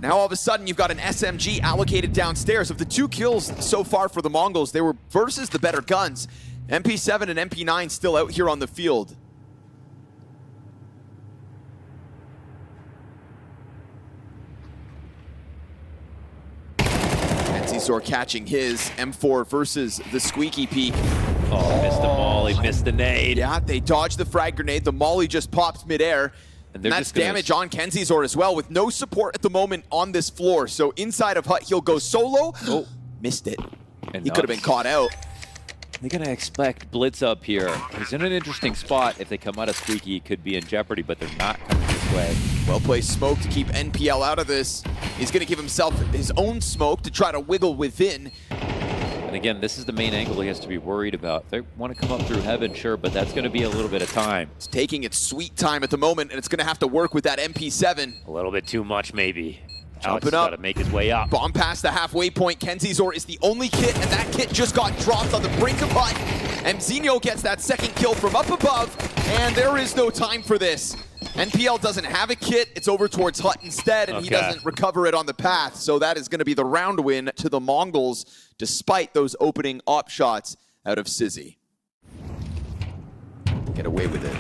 Now all of a sudden you've got an SMG allocated downstairs. Of the 2 kills so far for the Mongols, they were versus the better guns. MP7 and MP9 still out here on the field. Zor catching his M4 versus the squeaky peak. Oh, missed the molly, missed the nade. Yeah, they dodged the frag grenade. The molly just pops midair. And that's damage on Kenzizor as well, with no support at the moment on this floor. So inside of Hut, he'll go solo. Oh, missed it. And he could have been caught out. They're going to expect Blitz up here. He's in an interesting spot. If they come out of squeaky, he could be in jeopardy, but they're not coming this way. Well-placed smoke to keep NPL out of this. He's going to give himself his own smoke to try to wiggle within. And again, this is the main angle he has to be worried about. They want to come up through heaven, sure, but that's going to be a little bit of time. It's taking its sweet time at the moment, and it's going to have to work with that MP7. A little bit too much, maybe. Jumping up. Got to make his way up. Bomb past the halfway point. Kenzizor is the only kit, and that kit just got dropped on the brink of Hut. MZinho gets that second kill from up above, and there is no time for this. NPL doesn't have a kit. It's over towards Hut instead, and he doesn't recover it on the path. So that is going to be the round win to the Mongols, despite those opening op shots out of Sizzy. Get away with it.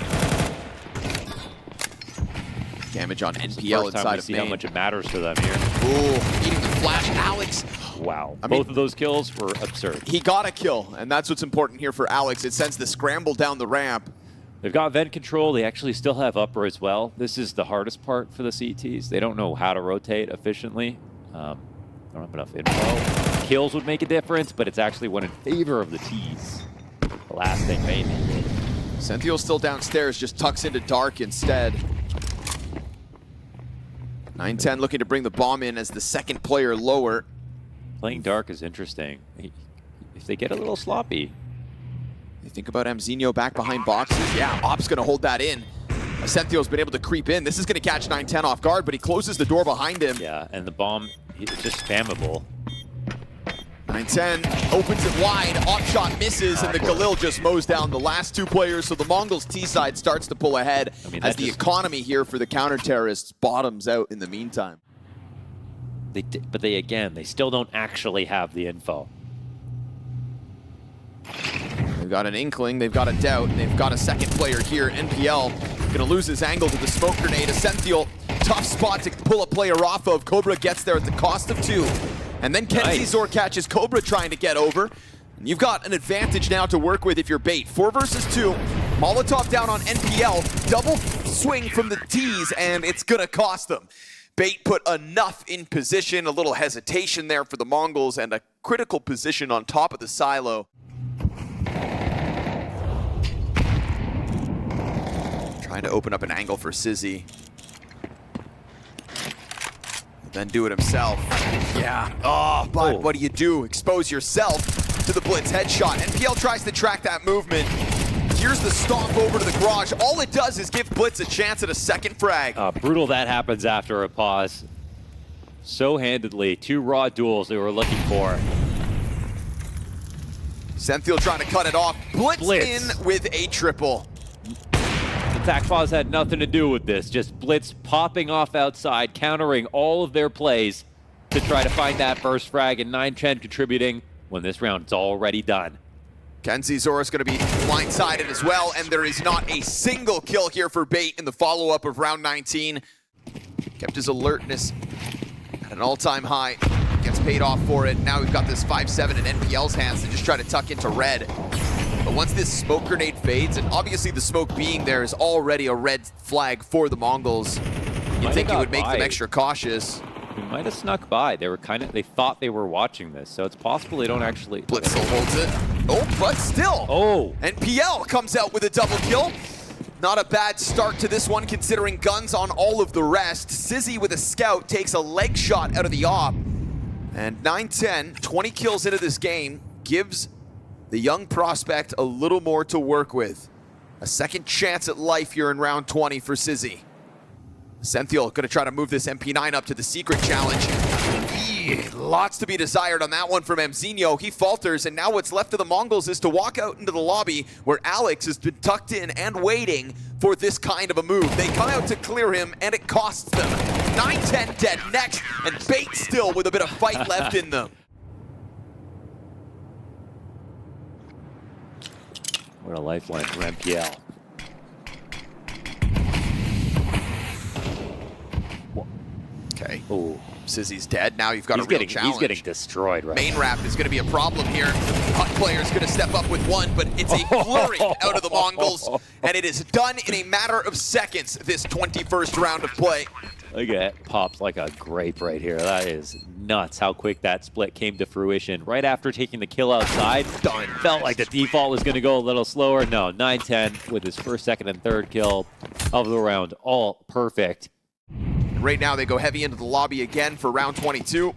Damage on NPL inside of main. See how much it matters to them here. Ooh, eating the flash, Alex. Wow, both of those kills were absurd. He got a kill, and that's what's important here for Alex. It sends the scramble down the ramp. They've got vent control. They actually still have upper as well. This is the hardest part for the CTs. They don't know how to rotate efficiently. Don't have enough info. Kills would make a difference, but it's actually one in favor of the Ts. The last thing maybe. Senthiel's still downstairs, just tucks into dark instead. 9-10 looking to bring the bomb in as the second player lower. Playing dark is interesting. If they get a little sloppy. You think about MZinho back behind boxes. Yeah, Op's going to hold that in. Senthiel's been able to creep in. This is going to catch 9-10 off guard, but he closes the door behind him. Yeah, and the bomb, it's just spammable. 9-10 opens it wide, op shot misses, and the Galil just mows down the last 2 players, so the Mongols T side starts to pull ahead as the economy here for the counter-terrorists bottoms out in the meantime. But they still don't actually have the info. They've got an inkling, they've got a doubt, and they've got a second player here. NPL gonna lose his angle to the smoke grenade. Essential, tough spot to pull a player off of. Cobra gets there at the cost of 2. And then Kenzizor catches Cobra trying to get over. And you've got an advantage now to work with if you're bait. 4 versus 2. Molotov down on NPL. Double swing from the T's, and it's gonna cost them. Bait put enough in position, a little hesitation there for the Mongols, and a critical position on top of the silo. Trying to open up an angle for Sizzy. Then do it himself. Yeah. Oh, but what do? Expose yourself to the blitz headshot. NPL tries to track that movement. Here's the stomp over to the garage. All it does is give Blitz a chance at a second frag. Brutal that happens after a pause. So handedly, 2 raw duels they were looking for. Senthiel trying to cut it off. Blitz in with a triple. Attack pause had nothing to do with this. Just Blitz popping off outside, countering all of their plays to try to find that first frag, and 9-10 contributing when this round is already done. Kenzizor is going to be blindsided as well, and there is not a single kill here for Bait in the follow-up of round 19. Kept his alertness at an all-time high. Gets paid off for it. Now we've got this 5-7 in NPL's hands to just try to tuck into red. But once this smoke grenade fades, and obviously the smoke being there is already a red flag for the Mongols, you'd think it would make them extra cautious. They might have snuck by. They were they thought they were watching this, so it's possible they don't actually. Blitz still holds it. Oh, but still. Oh. NPL comes out with a double kill. Not a bad start to this one, considering guns on all of the rest. Sizzy with a scout takes a leg shot out of the op. And 9-10, 20 kills into this game, gives the young prospect a little more to work with. A second chance at life here in round 20 for Sizzy. Senthiel gonna try to move this MP9 up to the secret challenge. Lots to be desired on that one from MZ. He falters, and now what's left of the MongolZ is to walk out into the lobby where Alex has been tucked in and waiting for this kind of a move. They come out to clear him, and it costs them. 9-10 dead next, and Bait still with a bit of fight left in them. What a lifeline from MPL. Okay. Ooh. Sizzy's dead. Now you've got a real challenge. He's getting destroyed right Main now. Wrap is going to be a problem here. Hut player's going to step up with one, but it's a flurry out of the MongolZ, and it is done in a matter of seconds, this 21st round of play. Look at it. Popped like a grape right here. That is nuts how quick that split came to fruition. Right after taking the kill outside, Done. Felt like the default was going to go a little slower. No, 9-10 with his first, second, and third kill of the round. All perfect. Right now they go heavy into the lobby again for round 22.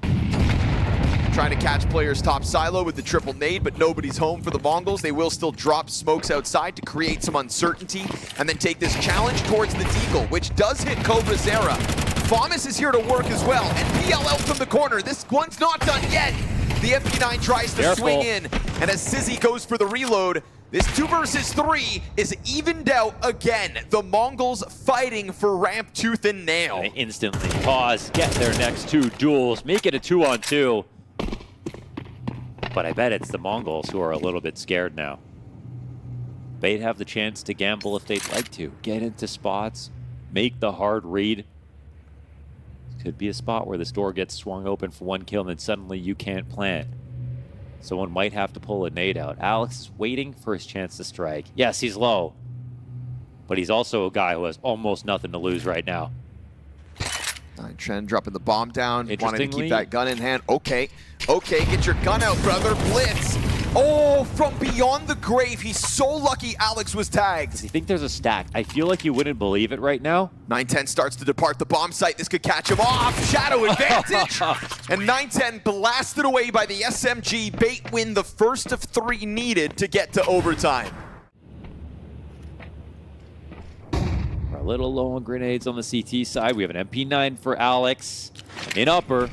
Trying to catch players top silo with the triple nade, but nobody's home for the MongolZ. They will still drop smokes outside to create some uncertainty and then take this challenge towards the Deagle, which does hit Cobra Zera. FAMAS is here to work as well, and PL out from the corner. This one's not done yet. The MP9 tries to swing in, and as Sizzy goes for the reload, this 2 versus 3 is evened out again. The MongolZ fighting for ramp tooth and nail. They instantly pause, get their next 2 duels, make it a 2-on-2. But I bet it's the MongolZ who are a little bit scared now. They'd have the chance to gamble if they'd like to. Get into spots, make the hard read. Could be a spot where this door gets swung open for 1 kill and then suddenly you can't plant. Someone might have to pull a nade out. Alex is waiting for his chance to strike. Yes, he's low. But he's also a guy who has almost nothing to lose right now. Chen dropping the bomb down, wanting to keep that gun in hand. Okay, get your gun out, brother. Blitz. Oh, from beyond the grave. He's so lucky Alex was tagged. Does he think there's a stack? I feel like you wouldn't believe it right now. 9-10 starts to depart the bomb site. This could catch him off. Shadow advantage. And 9-10 blasted away by the SMG. Bait win the first of 3 needed to get to overtime. We're a little low on grenades on the CT side. We have an MP9 for Alex in upper.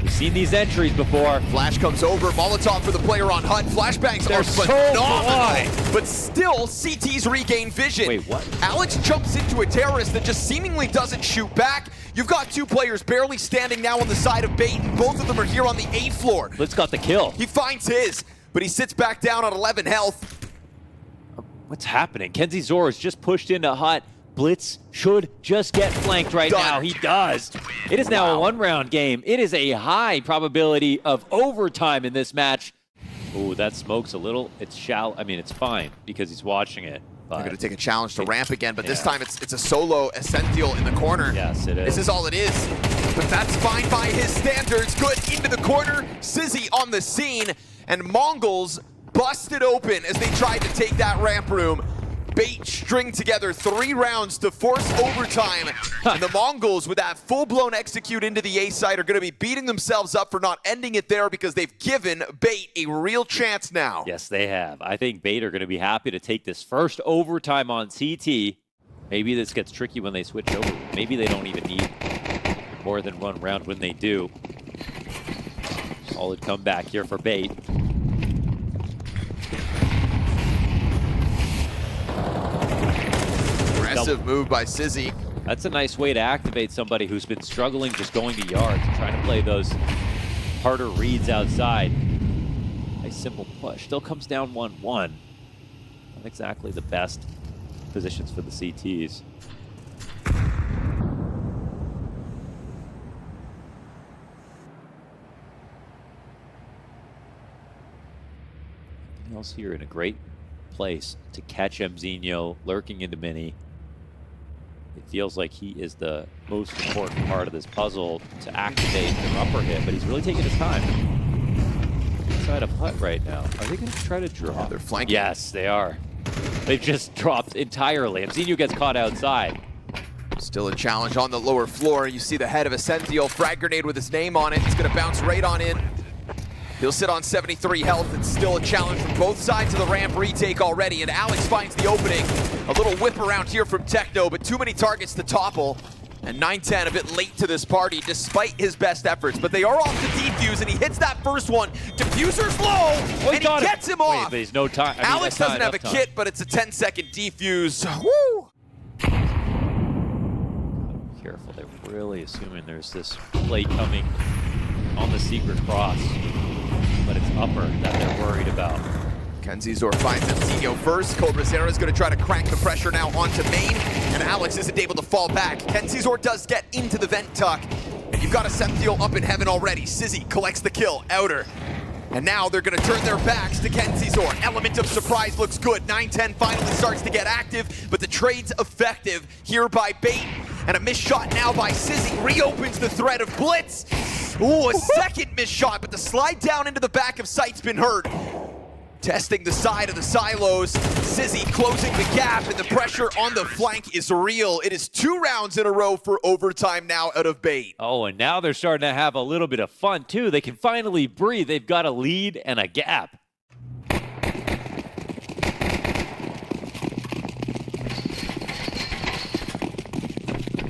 We've seen these entries before. Flash comes over, Molotov for the player on Hut. Flashbangs are so phenomenal, but still CT's regain vision. Wait, what? Alex jumps into a terrorist that just seemingly doesn't shoot back. You've got 2 players barely standing now on the side of Bait, and both of them are here on the A floor. Blitz got the kill. He finds his, but he sits back down on 11 health. What's happening? Kenzie Zora's just pushed into Hut. Blitz should just get flanked right now. He does. It is now a 1-round game. It is a high probability of overtime in this match. Ooh, that smoke's a little, it's shallow. I mean, it's fine because he's watching it. They're going to take a challenge to ramp again, but this time it's a solo Essential in the corner. Yes, it is. This is all it is. But that's fine by his standards. Good into the corner. Sizzy on the scene, and MongolZ busted open as they tried to take that ramp room. Bait string together 3 rounds to force overtime. And the MongolZ, with that full-blown execute into the A side, are going to be beating themselves up for not ending it there because they've given Bait a real chance now. Yes, they have. I think Bait are going to be happy to take this first overtime on CT. Maybe this gets tricky when they switch over. Maybe they don't even need more than 1 round when they do. Solid comeback here for Bait. Aggressive move by Sizzy. That's a nice way to activate somebody who's been struggling just going to yards, trying to play those harder reads outside. A simple push. Still comes down 1-1. Not exactly the best positions for the CTs. Else here in a great place to catch MZ lurking into mini. It feels like he is the most important part of this puzzle to activate the upper hit, but he's really taking his time. Inside of Hut right now. Are they going to try to drop? Yeah, they're flanking. Yes, they are. They've just dropped entirely. MZ gets caught outside. Still a challenge on the lower floor. You see the head of Essential, frag grenade with his name on it. It's going to bounce right on in. He'll sit on 73 health. It's still a challenge from both sides of the ramp. Retake already, and Alex finds the opening. A little whip around here from Techno, but too many targets to topple. And 9-10 a bit late to this party, despite his best efforts. But they are off to defuse, and he hits that first one. Diffuser's low, and he gets him off. Wait, but he's no time. Alex doesn't have a kit, but it's a 10-second defuse. Woo! Careful, they're really assuming there's this play coming on the secret cross. But it's upper that they're worried about. Kenzizor finds MZio first. Cobrazera is going to try to crank the pressure now onto main, and Alex isn't able to fall back. Kenzizor does get into the vent tuck, and you've got a Senthiel up in heaven already. Sizzy collects the kill, outer. And now they're going to turn their backs to Kenzizor. Element of surprise looks good. 9-10 finally starts to get active, but the trade's effective here by Bait. And a missed shot now by Sizzy reopens the threat of Blitz. Ooh, a second missed shot, but the slide down into the back of sight's been heard. Testing the side of the silos. Sizzy closing the gap, and the pressure on the flank is real. It is 2 rounds in a row for overtime now out of Bait. Oh, and now they're starting to have a little bit of fun, too. They can finally breathe. They've got a lead and a gap. I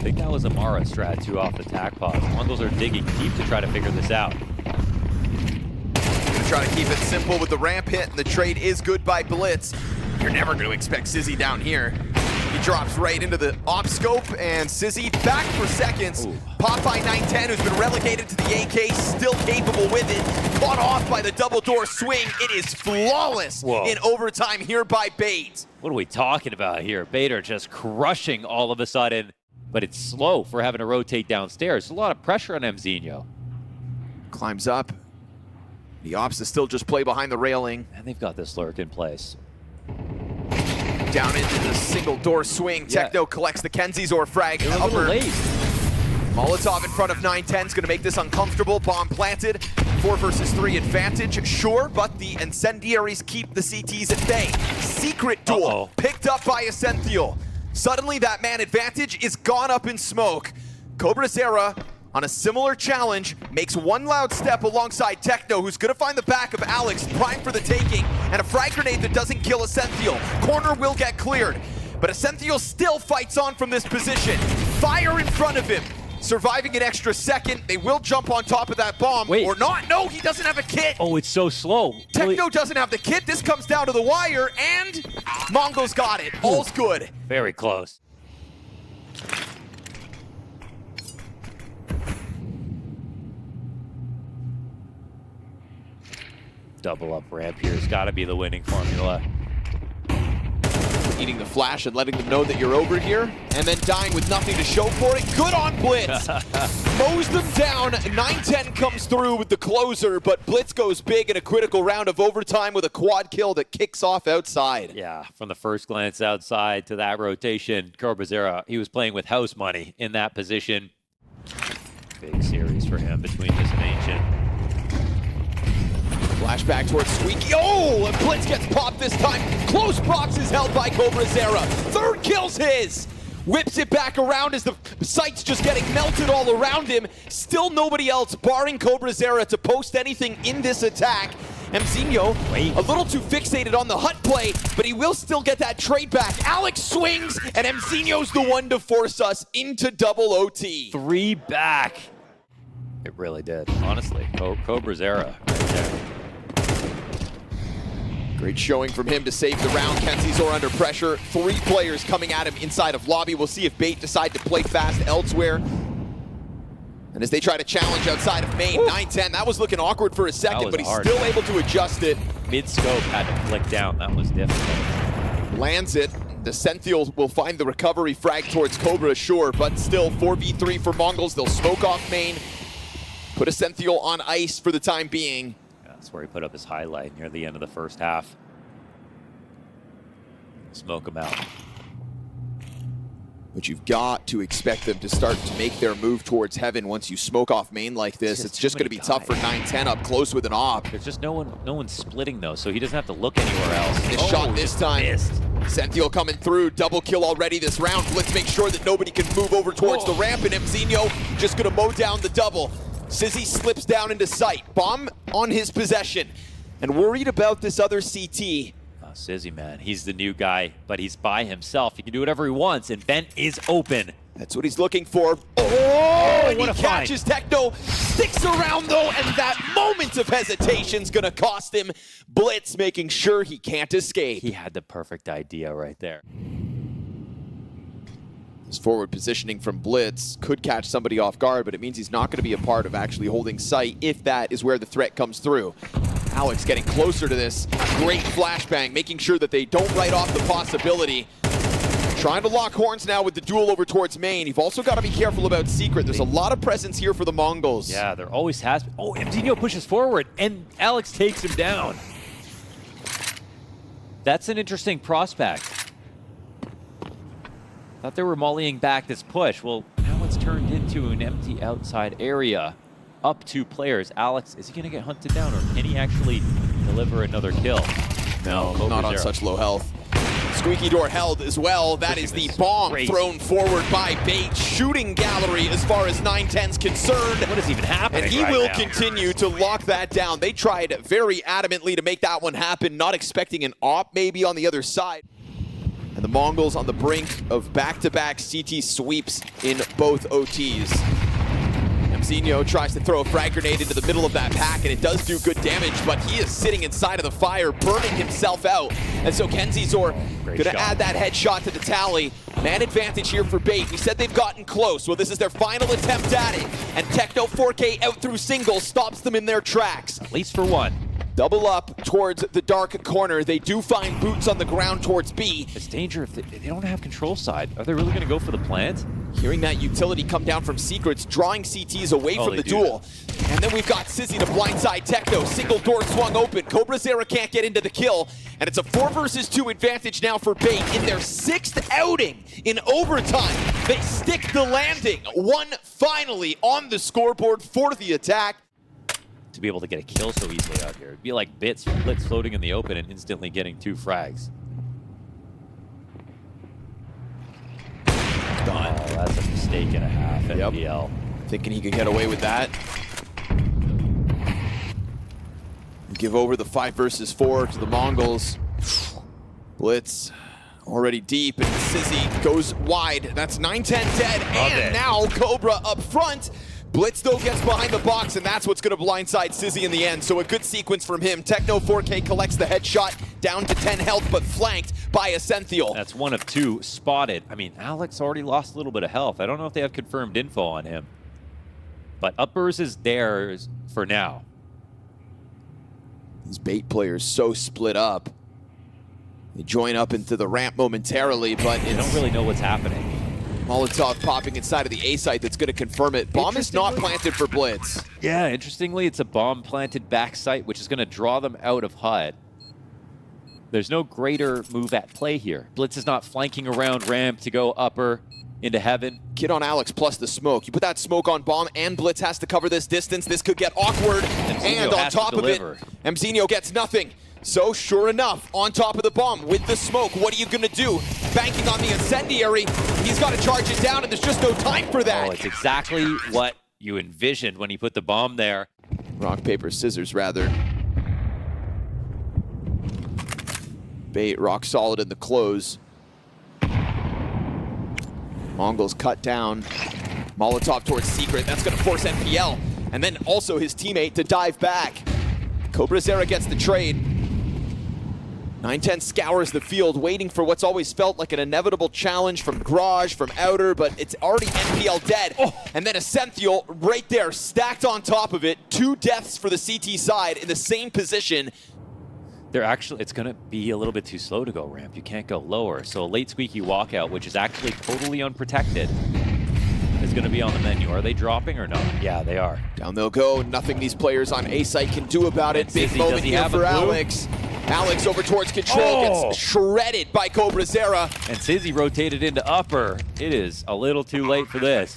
think that was a Mara strat, too, off the tack pause. MongolZ are digging deep to try to figure this out. Try to keep it simple with the ramp hit, and the trade is good by Blitz. You're never going to expect Sizzy down here. He drops right into the op scope, and Sizzy back for seconds. Ooh. Popeye 910, who's been relegated to the AK, still capable with it. Caught off by the double door swing. It is flawless in overtime here by Bait. What are we talking about here? Bait are just crushing all of a sudden, but it's slow for having to rotate downstairs. There's a lot of pressure on MZio. Climbs up. The ops is still just play behind the railing. And they've got this lurk in place. Down into the single door swing. Yeah. Techno collects the Kenzizor frag. A little late. Molotov in front of 910 is going to make this uncomfortable. Bomb planted. 4 versus 3 advantage, sure, but the incendiaries keep the CTs at bay. Secret duel picked up by a Senthiel. Suddenly that man advantage is gone up in smoke. Cobrazera, on a similar challenge, makes one loud step alongside Techno, who's gonna find the back of Alex, prime for the taking, and a frag grenade that doesn't kill a Senthiel. Corner will get cleared, but a Senthiel still fights on from this position. Fire in front of him, surviving an extra second. They will jump on top of that bomb, or not. No, he doesn't have a kit. Oh, it's so slow. Techno doesn't have the kit. This comes down to the wire, and MongolZ got it. All's good. Very close. Double up ramp here has got to be the winning formula. Eating the flash and letting them know that you're over here, and then dying with nothing to show for it. Good on Blitz. Mows them down. 910 comes through with the closer, but Blitz goes big in a critical round of overtime with a quad kill that kicks off outside. Yeah, from the first glance outside to that rotation, Cobrazera, he was playing with house money in that position. Big series for him between this and Ancient. Flashback towards Squeaky. Oh, and Blitz gets popped this time. Close prox is held by Cobrazera. Third kill's his. Whips it back around as the sight's just getting melted all around him. Still nobody else barring Cobrazera to post anything in this attack. MZio, a little too fixated on the hut play, but he will still get that trade back. Alex swings, and MZio's the one to force us into double OT. 3 back. It really did, honestly. Cobrazera right there. Great showing from him to save the round. Kenzizor under pressure. 3 players coming at him inside of lobby. We'll see if Bait decide to play fast elsewhere. And as they try to challenge outside of main, 910, that was looking awkward for a second, but he's still able to adjust it. Mid-scope had to flick down. That was difficult. Lands it. The Senthiel will find the recovery frag towards Cobra, sure, but still 4v3 for MongolZ. They'll smoke off main, put a Senthiel on ice for the time being. That's where he put up his highlight near the end of the first half. Smoke him out. But you've got to expect them to start to make their move towards heaven once you smoke off main like this. It's just going to be tough for 910 up close with an op. There's just no one splitting though, so he doesn't have to look anywhere else. This shot this time. Senthiel coming through, double kill already this round. Let's make sure that nobody can move over towards the ramp, and MZio just going to mow down the double. Sizzy slips down into sight. Bomb on his possession. And worried about this other CT. Oh, Sizzy, man, he's the new guy, but he's by himself. He can do whatever he wants, and Vent is open. That's what he's looking for. Oh, and what he a catches Techno, sticks around though, and that moment of hesitation's gonna cost him. Blitz making sure he can't escape. He had the perfect idea right there. His forward positioning from Blitz could catch somebody off guard, but it means he's not gonna be a part of actually holding sight if that is where the threat comes through. Alex getting closer to this. Great flashbang, making sure that they don't write off the possibility. Trying to lock horns now with the duel over towards main. You've also got to be careful about Secret. There's a lot of presence here for the MongolZ. Yeah, there always has been. Oh, MZinho pushes forward, and Alex takes him down. That's an interesting prospect. Thought they were mollying back this push. Well, now it's turned into an empty outside area. Up 2 players. Alex, is he going to get hunted down, or can he actually deliver another kill? No, not on such low health. Squeaky door held as well. That is the bomb thrown forward by Bait. Shooting gallery as far as 910's concerned. What is even happening? And he will continue to lock that down. They tried very adamantly to make that one happen, not expecting an op maybe on the other side. And the MongolZ on the brink of back-to-back CT sweeps in both OTs. MZinho tries to throw a frag grenade into the middle of that pack, and it does do good damage, but he is sitting inside of the fire, burning himself out. And so Kenzizor gonna add that headshot to the tally. Man advantage here for Bait. We said they've gotten close. Well, this is their final attempt at it. And Techno 4K out through single stops them in their tracks. At least for one. Double up towards the dark corner. They do find boots on the ground towards B. It's danger if they don't have control side. Are they really going to go for the plant? Hearing that utility come down from Secrets, drawing CTs away from the duel. And then we've got Sizzy to blindside Techno. Single door swung open. CobraZera can't get into the kill. And it's a 4 versus 2 advantage now for Bait. In their 6th outing in overtime, they stick the landing. One finally on the scoreboard for the attack. To be able to get a kill so easily out here. It'd be like Blitz floating in the open and instantly getting 2 frags. Done. Oh, that's a mistake and a half, NPL. Thinking he could get away with that. Give over the 5 versus 4 to the MongolZ. Blitz already deep, and Sizzy goes wide. That's 910 dead, and now Cobra up front. Blitz, though, gets behind the box, and that's what's going to blindside Sizzy in the end. So a good sequence from him. Techno 4K collects the headshot, down to 10 health, but flanked by Ascenthial. That's 1 of 2 spotted. I mean, Alex already lost a little bit of health. I don't know if they have confirmed info on him. But Uppers is theirs for now. These Bait players so split up. They join up into the ramp momentarily, but they don't really know what's happening. Molotov popping inside of the A site that's going to confirm it. Bomb is not planted for Blitz. Yeah, interestingly, it's a bomb planted back site, which is going to draw them out of HUD. There's no greater move at play here. Blitz is not flanking around ramp to go upper into heaven. Kid on Alex plus the smoke. You put that smoke on Bomb, and Blitz has to cover this distance. This could get awkward. And on top of it, MZinho gets nothing. So sure enough, on top of the Bomb with the smoke, what are you gonna do? Banking on the incendiary, he's got to charge it down, and there's just no time for that. Oh, it's exactly what you envisioned when he put the bomb there. Rock, paper, scissors, rather. Bait rock solid in the close. MongolZ cut down. Molotov towards Secret. That's going to force NPL. And then also his teammate to dive back. CobraZera gets the trade. 910 scours the field, waiting for what's always felt like an inevitable challenge from Garage, from Outer, but it's already NPL dead. And then Ascenthial right there, stacked on top of it. 2 deaths for the CT side in the same position. They're actually, it's going to be a little bit too slow to go ramp. You can't go lower. So a late squeaky walkout, which is actually totally unprotected, is going to be on the menu. Are they dropping or not? Yeah, they are. Down they'll go. Nothing these players on A site can do about it. Big moment here for Alex. Alex over towards control, gets shredded by CobraZera. And Sizzy rotated into upper. It is a little too late for this.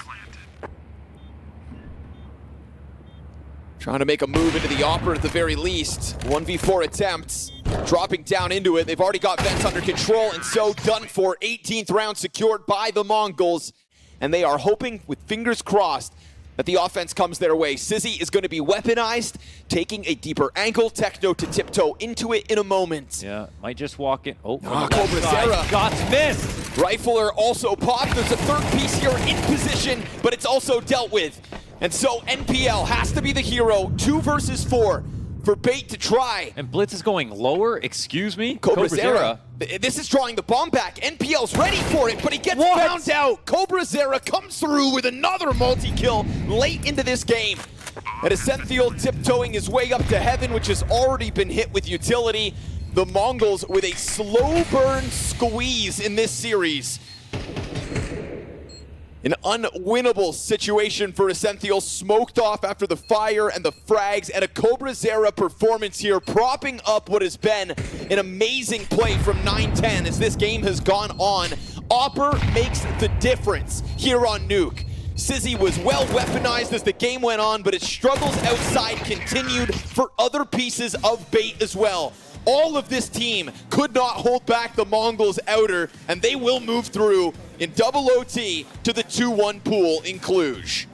Trying to make a move into the upper at the very least. 1v4 attempts. Dropping down into it. They've already got vents under control, and so done for. 18th round secured by the MongolZ. And they are hoping, with fingers crossed, that the offense comes their way. Sizzy is going to be weaponized, taking a deeper angle. Techno to tiptoe into it in a moment. Yeah, might just walk in. Oh, CobraZera. Shots missed. Rifler also popped. There's a third piece here in position, but it's also dealt with. And so NPL has to be the hero. 2 versus 4 for Bait to try. And Blitz is going lower. Excuse me? CobraZera. This is drawing the bomb back. NPL's ready for it, but he gets found out. CobraZera comes through with another multi-kill late into this game. And Essential tiptoeing his way up to heaven, which has already been hit with utility. The MongolZ with a slow burn squeeze in this series. An unwinnable situation for Essential, smoked off after the fire and the frags, and a CobraZera performance here, propping up what has been an amazing play from 9-10 as this game has gone on. Opper makes the difference here on Nuke. Sizzy was well weaponized as the game went on, but its struggles outside continued for other pieces of Bait as well. All of this team could not hold back the MongolZ outer, and they will move through in double OT to the 2-1 pool in Cluj.